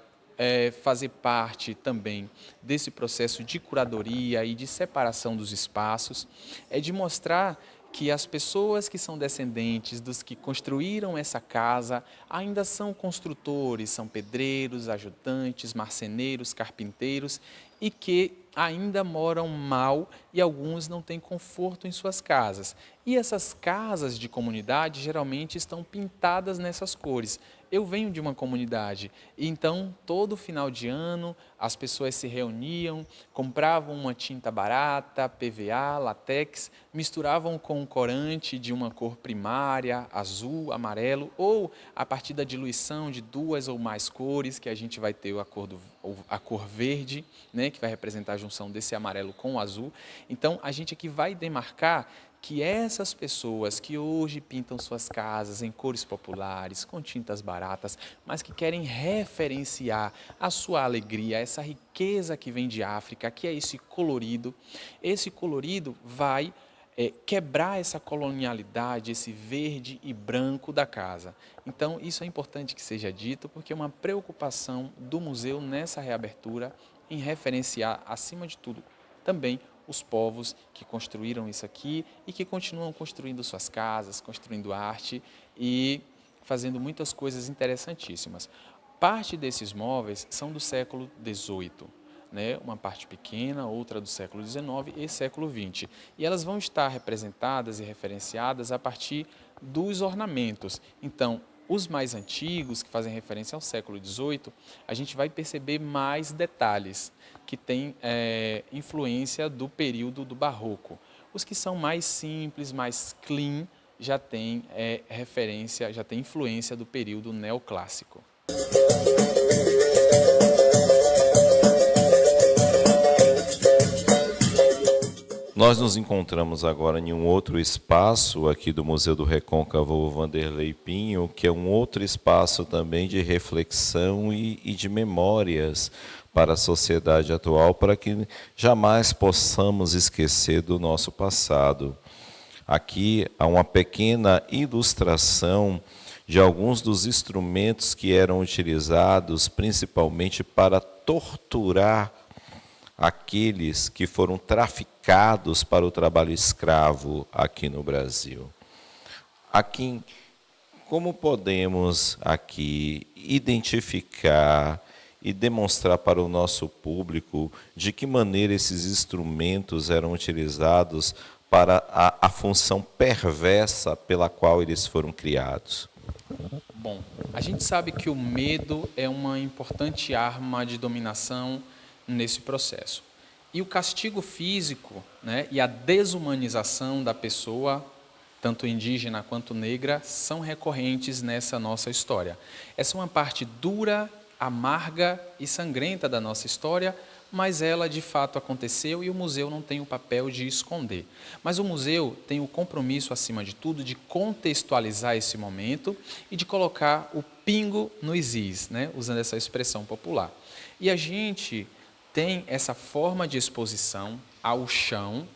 Speaker 2: fazer parte também desse processo de curadoria e de separação dos espaços, é de mostrar que as pessoas que são descendentes dos que construíram essa casa ainda são construtores, são pedreiros, ajudantes, marceneiros, carpinteiros e que ainda moram mal e alguns não têm conforto em suas casas. E essas casas de comunidade geralmente estão pintadas nessas cores. Eu venho de uma comunidade, e então todo final de ano as pessoas se reuniam, compravam uma tinta barata, PVA, látex, misturavam com um corante de uma cor primária, azul, amarelo, ou a partir da diluição de duas ou mais cores, que a gente vai ter a cor verde, né, que vai representar a junção desse amarelo com o azul. Então a gente aqui vai demarcar que essas pessoas que hoje pintam suas casas em cores populares, com tintas baratas, mas que querem referenciar a sua alegria, essa riqueza que vem de África, que é esse colorido vai quebrar essa colonialidade, esse verde e branco da casa. Então, isso é importante que seja dito, porque é uma preocupação do museu nessa reabertura em referenciar, acima de tudo, também os povos que construíram isso aqui e que continuam construindo suas casas, construindo arte e fazendo muitas coisas interessantíssimas. Parte desses móveis são do século XVIII, né? Uma parte pequena, outra do século XIX e século XX. E elas vão estar representadas e referenciadas a partir dos ornamentos. Então, os mais antigos, que fazem referência ao século XVIII, a gente vai perceber mais detalhes, que têm influência do período do Barroco. Os que são mais simples, mais clean, já têm referência, já têm influência do período neoclássico.
Speaker 1: Nós nos encontramos agora em um outro espaço aqui do Museu do Recôncavo Vanderlei Pinho, que é um outro espaço também de reflexão e de memórias para a sociedade atual, para que jamais possamos esquecer do nosso passado. Aqui há uma pequena ilustração de alguns dos instrumentos que eram utilizados principalmente para torturar aqueles que foram traficados para o trabalho escravo aqui no Brasil. Aqui, como podemos aqui identificar e demonstrar para o nosso público de que maneira esses instrumentos eram utilizados para a função perversa pela qual eles foram criados?
Speaker 2: Bom, a gente sabe que o medo é uma importante arma de dominação nesse processo. E o castigo físico, né, e a desumanização da pessoa, tanto indígena quanto negra, são recorrentes nessa nossa história. Essa é uma parte dura, amarga e sangrenta da nossa história, mas ela de fato aconteceu e o museu não tem o papel de esconder. Mas o museu tem o compromisso, acima de tudo, de contextualizar esse momento e de colocar o pingo nos is, né, usando essa expressão popular. E a gente tem essa forma de exposição ao chão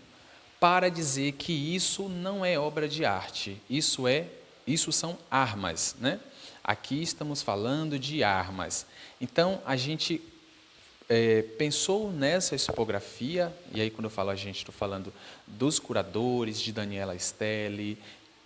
Speaker 2: para dizer que isso não é obra de arte, isso são armas, né? Aqui estamos falando de armas. Então a gente pensou nessa expografia, e aí quando eu falo a gente, estou falando dos curadores, de Daniela Stelli,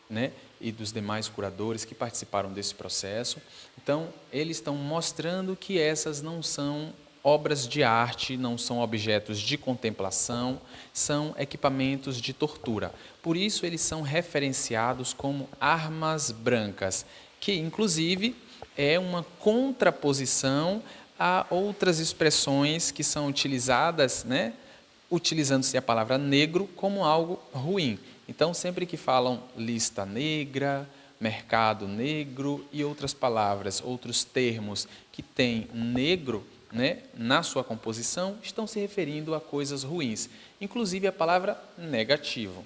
Speaker 2: né, e dos demais curadores que participaram desse processo. Então, eles estão mostrando que essas não são obras de arte, não são objetos de contemplação, são equipamentos de tortura. Por isso, eles são referenciados como armas brancas, que, inclusive, é uma contraposição a outras expressões que são utilizadas, né, utilizando-se a palavra negro como algo ruim. Então, sempre que falam lista negra, mercado negro e outras palavras, outros termos que têm negro, né, na sua composição, estão se referindo a coisas ruins, inclusive a palavra negativo.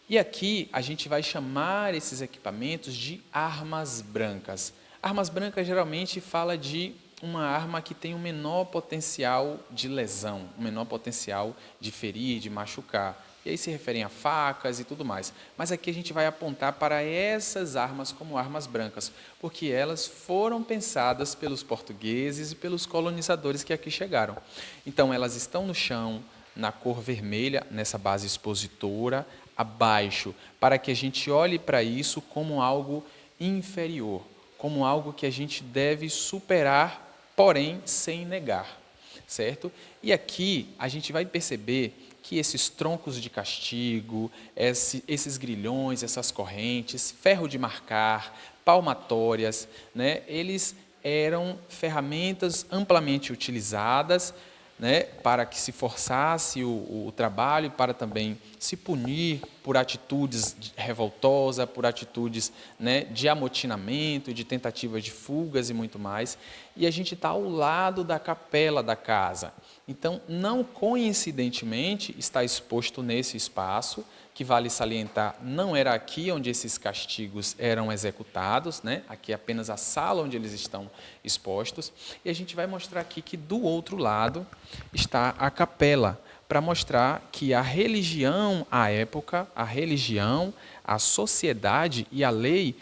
Speaker 2: E aqui a gente vai chamar esses equipamentos de armas brancas. Armas brancas geralmente fala de uma arma que tem um menor potencial de lesão, um menor potencial de ferir, de machucar. E aí se referem a facas e tudo mais. Mas aqui a gente vai apontar para essas armas como armas brancas, porque elas foram pensadas pelos portugueses e pelos colonizadores que aqui chegaram. Então elas estão no chão, na cor vermelha, nessa base expositora, abaixo, para que a gente olhe para isso como algo inferior, como algo que a gente deve superar, porém sem negar, certo? E aqui a gente vai perceber que esses troncos de castigo, esses grilhões, essas correntes, ferro de marcar, palmatórias, né, eles eram ferramentas amplamente utilizadas, né, para que se forçasse o trabalho, para também se punir por atitudes revoltosas, por atitudes, né, de amotinamento, de tentativas de fugas e muito mais. E a gente está ao lado da capela da casa. Então, não coincidentemente, está exposto nesse espaço, que vale salientar, não era aqui onde esses castigos eram executados, né? Aqui é apenas a sala onde eles estão expostos. E a gente vai mostrar aqui que do outro lado está a capela, para mostrar que a religião, à época, a religião, a sociedade e a lei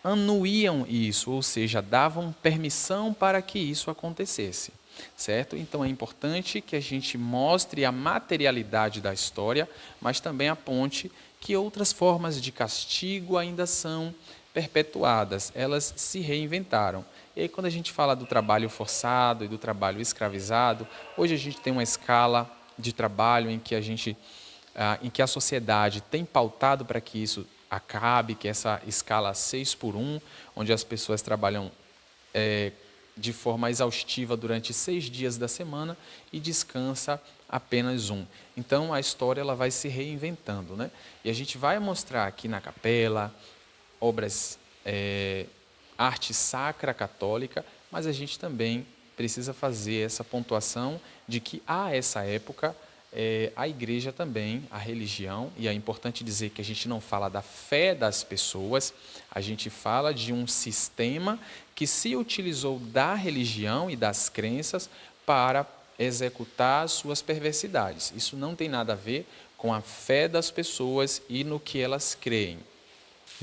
Speaker 2: anuíam isso, ou seja, davam permissão para que isso acontecesse. Certo? Então é importante que a gente mostre a materialidade da história, mas também aponte que outras formas de castigo ainda são perpetuadas, elas se reinventaram. E aí, quando a gente fala do trabalho forçado e do trabalho escravizado, hoje a gente tem uma escala de trabalho em que em que a sociedade tem pautado para que isso acabe, que essa escala 6 por 1, onde as pessoas trabalham de forma exaustiva durante 6 dias da semana e descansa apenas um. Então a história ela vai se reinventando, né? E a gente vai mostrar aqui na capela obras, arte sacra católica, mas a gente também precisa fazer essa pontuação de que a essa época a igreja também, a religião, e é importante dizer que a gente não fala da fé das pessoas, a gente fala de um sistema que se utilizou da religião e das crenças para executar suas perversidades. Isso não tem nada a ver com a fé das pessoas e no que elas creem.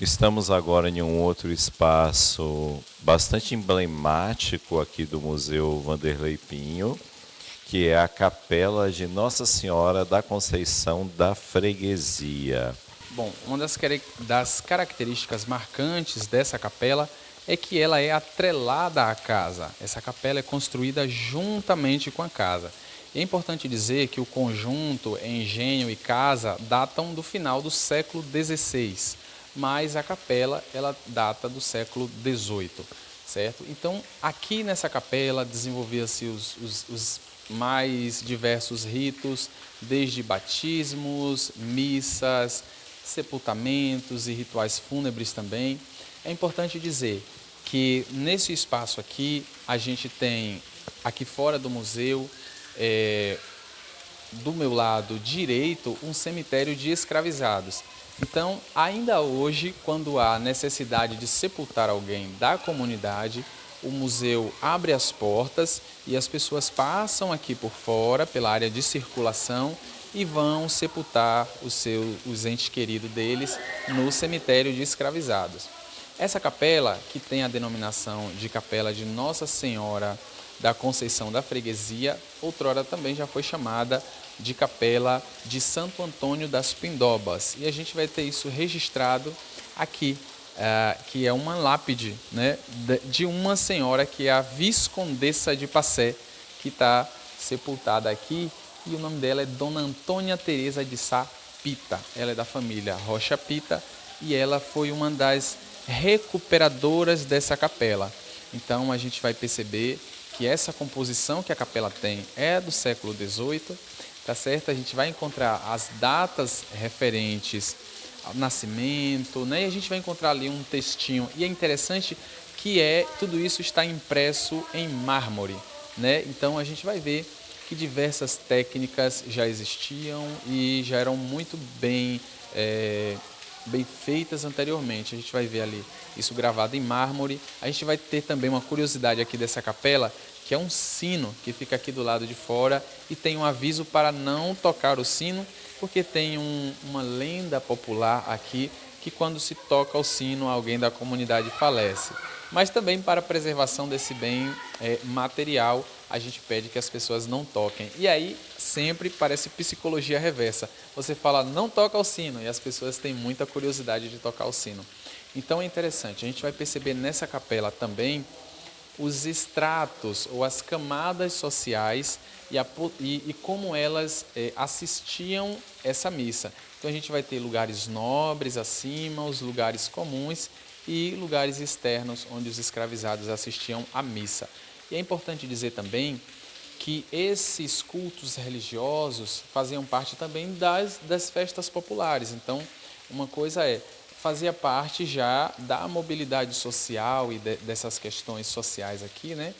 Speaker 1: Estamos agora em um outro espaço bastante emblemático aqui do Museu Vanderlei Pinho, que é a Capela de Nossa Senhora da Conceição da Freguesia.
Speaker 2: Bom, uma das características marcantes dessa capela é que ela é atrelada à casa. Essa capela é construída juntamente com a casa. E é importante dizer que o conjunto, engenho e casa datam do final do século XVI, mas a capela ela data do século XVIII, certo? Então, aqui nessa capela desenvolvia-se os mais diversos ritos, desde batismos, missas, sepultamentos e rituais fúnebres também. É importante dizer que nesse espaço aqui, a gente tem, aqui fora do museu, do meu lado direito, um cemitério de escravizados. Então, ainda hoje, quando há necessidade de sepultar alguém da comunidade, o museu abre as portas e as pessoas passam aqui por fora, pela área de circulação, e vão sepultar os entes queridos deles no cemitério de escravizados. Essa capela, que tem a denominação de Capela de Nossa Senhora da Conceição da Freguesia, outrora também já foi chamada de Capela de Santo Antônio das Pindobas. E a gente vai ter isso registrado aqui, que é uma lápide, né, de uma senhora que é a Viscondessa de Passé, que está sepultada aqui, e o nome dela é Dona Antônia Teresa de Sá Pita. Ela é da família Rocha Pita e ela foi uma das recuperadoras dessa capela. Então a gente vai perceber que essa composição que a capela tem é do século XVIII, tá certo? A gente vai encontrar as datas referentes ao nascimento, né? E a gente vai encontrar ali um textinho. E é interessante que tudo isso está impresso em mármore, né? Então a gente vai ver que diversas técnicas já existiam e já eram muito bem feitas anteriormente. A gente vai ver ali isso gravado em mármore. A gente vai ter também uma curiosidade aqui dessa capela, que é um sino que fica aqui do lado de fora e tem um aviso para não tocar o sino, porque tem uma lenda popular aqui que quando se toca o sino alguém da comunidade falece. Mas também para a preservação desse bem material, a gente pede que as pessoas não toquem. E aí sempre parece psicologia reversa. Você fala, não toca o sino, e as pessoas têm muita curiosidade de tocar o sino. Então é interessante, a gente vai perceber nessa capela também os estratos ou as camadas sociais e como elas assistiam essa missa. Então a gente vai ter lugares nobres acima, os lugares comuns e lugares externos onde os escravizados assistiam à missa. E é importante dizer também que esses cultos religiosos faziam parte também das festas populares. Então, uma coisa fazia parte já da mobilidade social e dessas questões sociais aqui, né?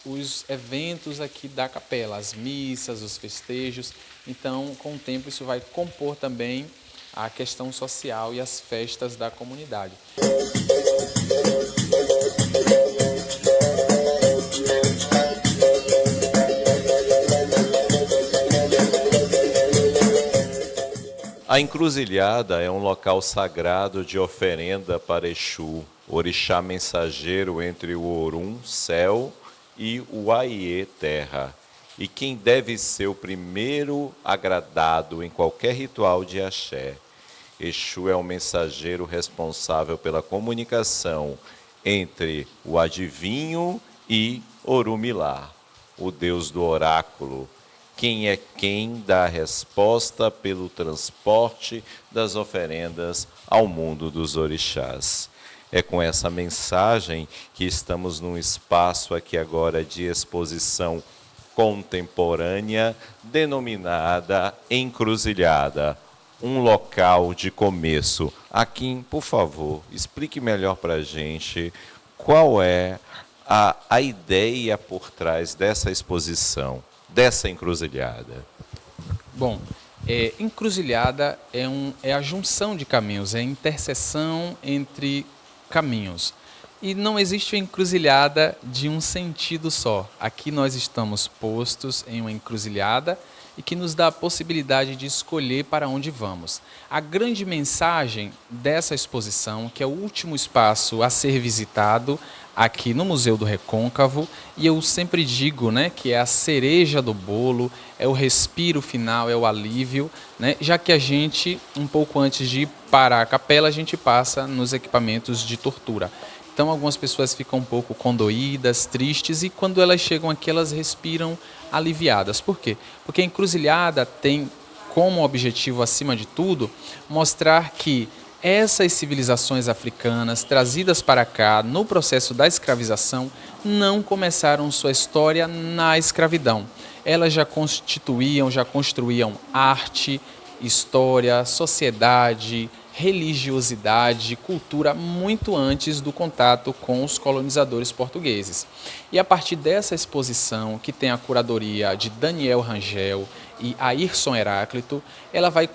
Speaker 2: Os eventos aqui da capela, as missas, os festejos. Então, com o tempo, isso vai compor também a questão social e as festas da comunidade.
Speaker 1: A encruzilhada é um local sagrado de oferenda para Exu, orixá mensageiro entre o Orum, céu, e o Aiê, terra, e quem deve ser o primeiro agradado em qualquer ritual de axé. Exu é o mensageiro responsável pela comunicação entre o adivinho e Orumilá, o deus do oráculo, quem é quem dá a resposta pelo transporte das oferendas ao mundo dos orixás. É com essa mensagem que estamos num espaço aqui agora de exposição contemporânea, denominada Encruzilhada, um local de começo. Akin, por favor, explique melhor para a gente qual é a ideia por trás dessa exposição, dessa encruzilhada.
Speaker 2: Bom, encruzilhada é a junção de caminhos, é a interseção entre caminhos. E não existe encruzilhada de um sentido só. Aqui nós estamos postos em uma encruzilhada e que nos dá a possibilidade de escolher para onde vamos. A grande mensagem dessa exposição, que é o último espaço a ser visitado aqui no Museu do Recôncavo, e eu sempre digo, né, que é a cereja do bolo, é o respiro final, é o alívio, né, já que a gente, um pouco antes de parar a capela, a gente passa nos equipamentos de tortura. Então algumas pessoas ficam um pouco condoídas, tristes, e quando elas chegam aqui, elas respiram aliviadas. Por quê? Porque a encruzilhada tem como objetivo, acima de tudo, mostrar que essas civilizações africanas trazidas para cá no processo da escravização não começaram sua história na escravidão. Elas já construíam arte, história, sociedade, religiosidade, cultura muito antes do contato com os colonizadores portugueses. E a partir dessa exposição, que tem a curadoria de Daniel Rangel e Ayrson Heráclito, ela vai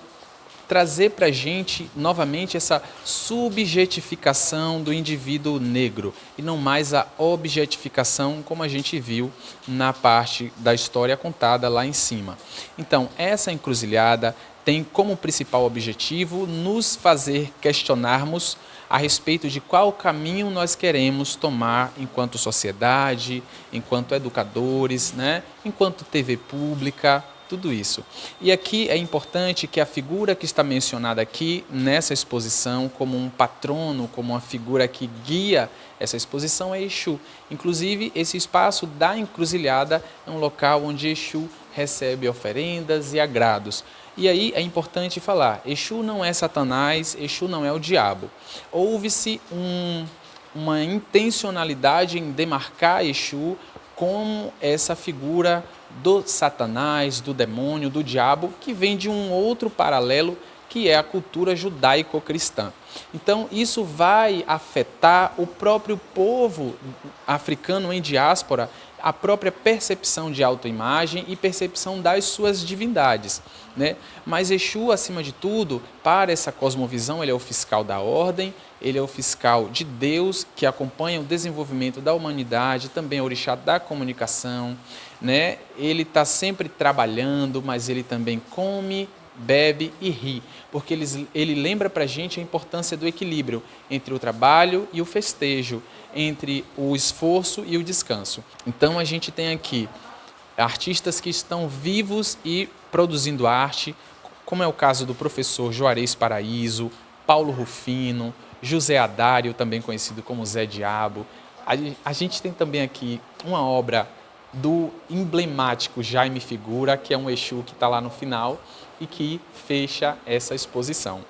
Speaker 2: trazer para a gente novamente essa subjetificação do indivíduo negro e não mais a objetificação como a gente viu na parte da história contada lá em cima. Então, essa encruzilhada tem como principal objetivo nos fazer questionarmos a respeito de qual caminho nós queremos tomar enquanto sociedade, enquanto educadores, né? Enquanto TV pública, tudo isso. E aqui é importante que a figura que está mencionada aqui nessa exposição como um patrono, como uma figura que guia essa exposição é Exu. Inclusive, esse espaço da encruzilhada é um local onde Exu recebe oferendas e agrados. E aí é importante falar, Exu não é Satanás, Exu não é o diabo. Houve-se uma intencionalidade em demarcar Exu como essa figura do Satanás, do demônio, do diabo, que vem de um outro paralelo, que é a cultura judaico-cristã. Então, isso vai afetar o próprio povo africano em diáspora, a própria percepção de autoimagem e percepção das suas divindades, né? Mas Exu, acima de tudo, para essa cosmovisão, ele é o fiscal da ordem, ele é o fiscal de Deus, que acompanha o desenvolvimento da humanidade, também é o orixá da comunicação, né? Ele está sempre trabalhando, mas ele também come, bebe e ri, porque ele lembra para a gente a importância do equilíbrio entre o trabalho e o festejo, entre o esforço e o descanso. Então a gente tem aqui artistas que estão vivos e produzindo arte, como é o caso do professor Juarez Paraíso, Paulo Rufino, José Adário, também conhecido como Zé Diabo. A gente tem também aqui uma obra do emblemático Jaime Figura, que é um Exu que está lá no final e que fecha essa exposição.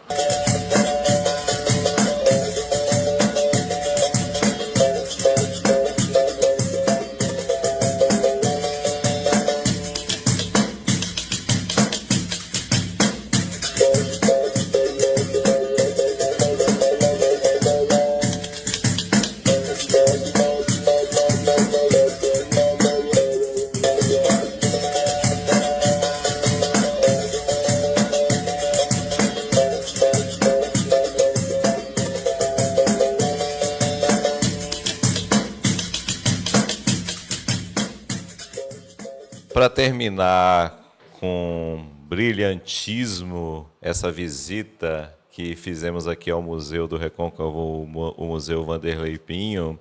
Speaker 1: Para terminar com brilhantismo essa visita que fizemos aqui ao Museu do Recôncavo, o Museu Vanderlei Pinho,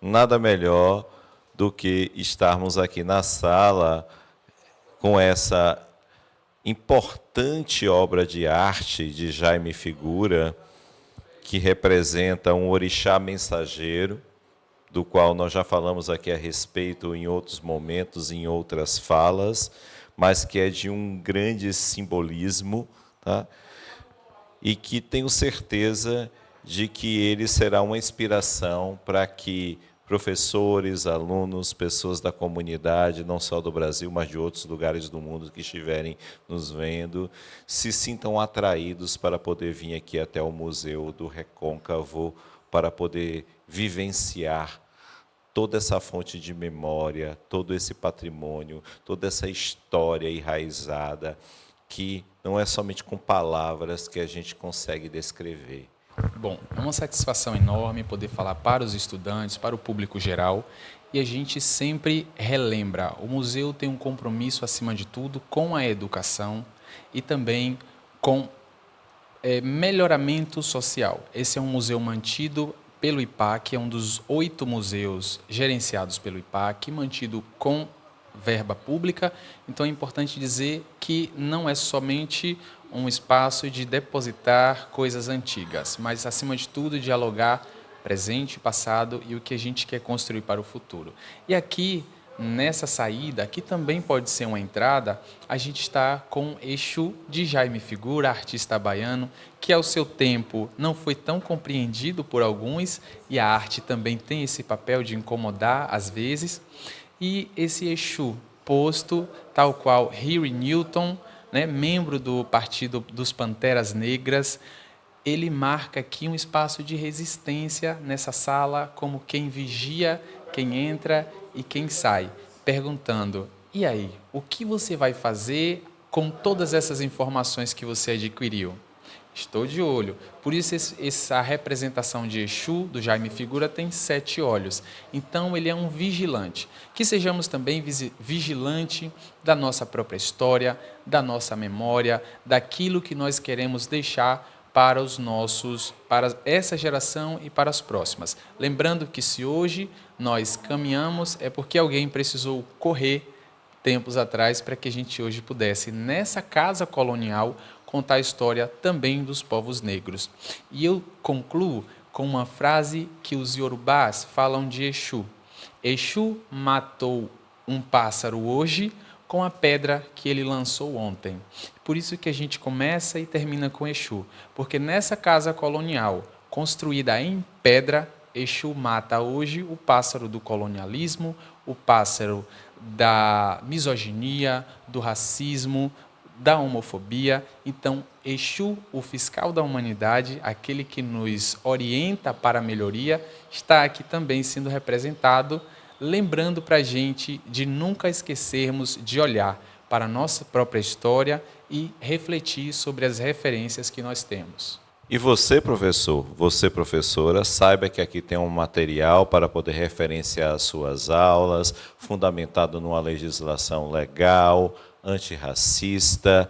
Speaker 1: nada melhor do que estarmos aqui na sala com essa importante obra de arte de Jaime Figura, que representa um orixá mensageiro, do qual nós já falamos aqui a respeito em outros momentos, em outras falas, mas que é de um grande simbolismo, tá? E que tenho certeza de que ele será uma inspiração para que professores, alunos, pessoas da comunidade, não só do Brasil, mas de outros lugares do mundo que estiverem nos vendo, se sintam atraídos para poder vir aqui até o Museu do Recôncavo, para poder vivenciar toda essa fonte de memória, todo esse patrimônio, toda essa história enraizada, que não é somente com palavras que a gente consegue descrever.
Speaker 2: Bom, é uma satisfação enorme poder falar para os estudantes, para o público geral, e a gente sempre relembra, o museu tem um compromisso, acima de tudo, com a educação e também com melhoramento social. Esse é um museu mantido pelo IPAC, é um dos 8 museus gerenciados pelo IPAC, mantido com verba pública. Então é importante dizer que não é somente um espaço de depositar coisas antigas, mas, acima de tudo, dialogar presente, passado e o que a gente quer construir para o futuro. E aqui, nessa saída, que também pode ser uma entrada, a gente está com Exu de Jaime Figura, artista baiano, que ao seu tempo não foi tão compreendido por alguns, e a arte também tem esse papel de incomodar às vezes, e esse Exu posto, tal qual Huey Newton, né, membro do Partido dos Panteras Negras, ele marca aqui um espaço de resistência nessa sala, como quem vigia, quem entra e quem sai, perguntando, e aí, o que você vai fazer com todas essas informações que você adquiriu? Estou de olho. Por isso, essa representação de Exu, do Jaime Figura, tem 7 olhos. Então, ele é um vigilante. Que sejamos também vigilante da nossa própria história, da nossa memória, daquilo que nós queremos deixar para para essa geração e para as próximas. Lembrando que se hoje nós caminhamos, é porque alguém precisou correr tempos atrás para que a gente hoje pudesse, nessa casa colonial, contar a história também dos povos negros. E eu concluo com uma frase que os iorubás falam de Exu. Exu matou um pássaro hoje com a pedra que ele lançou ontem. Por isso que a gente começa e termina com Exu, porque nessa casa colonial, construída em pedra, Exu mata hoje o pássaro do colonialismo, o pássaro da misoginia, do racismo, da homofobia. Então, Exu, o fiscal da humanidade, aquele que nos orienta para a melhoria, está aqui também sendo representado, lembrando para a gente de nunca esquecermos de olhar para a nossa própria história e refletir sobre as referências que nós temos.
Speaker 1: E você, professor, você, professora, saiba que aqui tem um material para poder referenciar as suas aulas, fundamentado numa legislação legal, antirracista,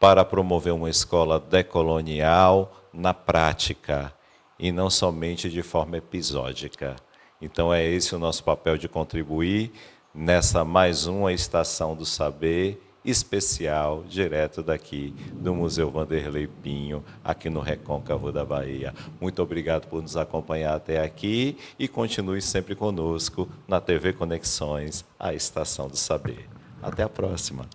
Speaker 1: para promover uma escola decolonial na prática, e não somente de forma episódica. Então é esse o nosso papel de contribuir nessa mais uma Estação do Saber, especial, direto daqui do Museu Vanderlei Pinho, aqui no Recôncavo da Bahia. Muito obrigado por nos acompanhar até aqui e continue sempre conosco na TV Conexões, a Estação do Saber. Até a próxima.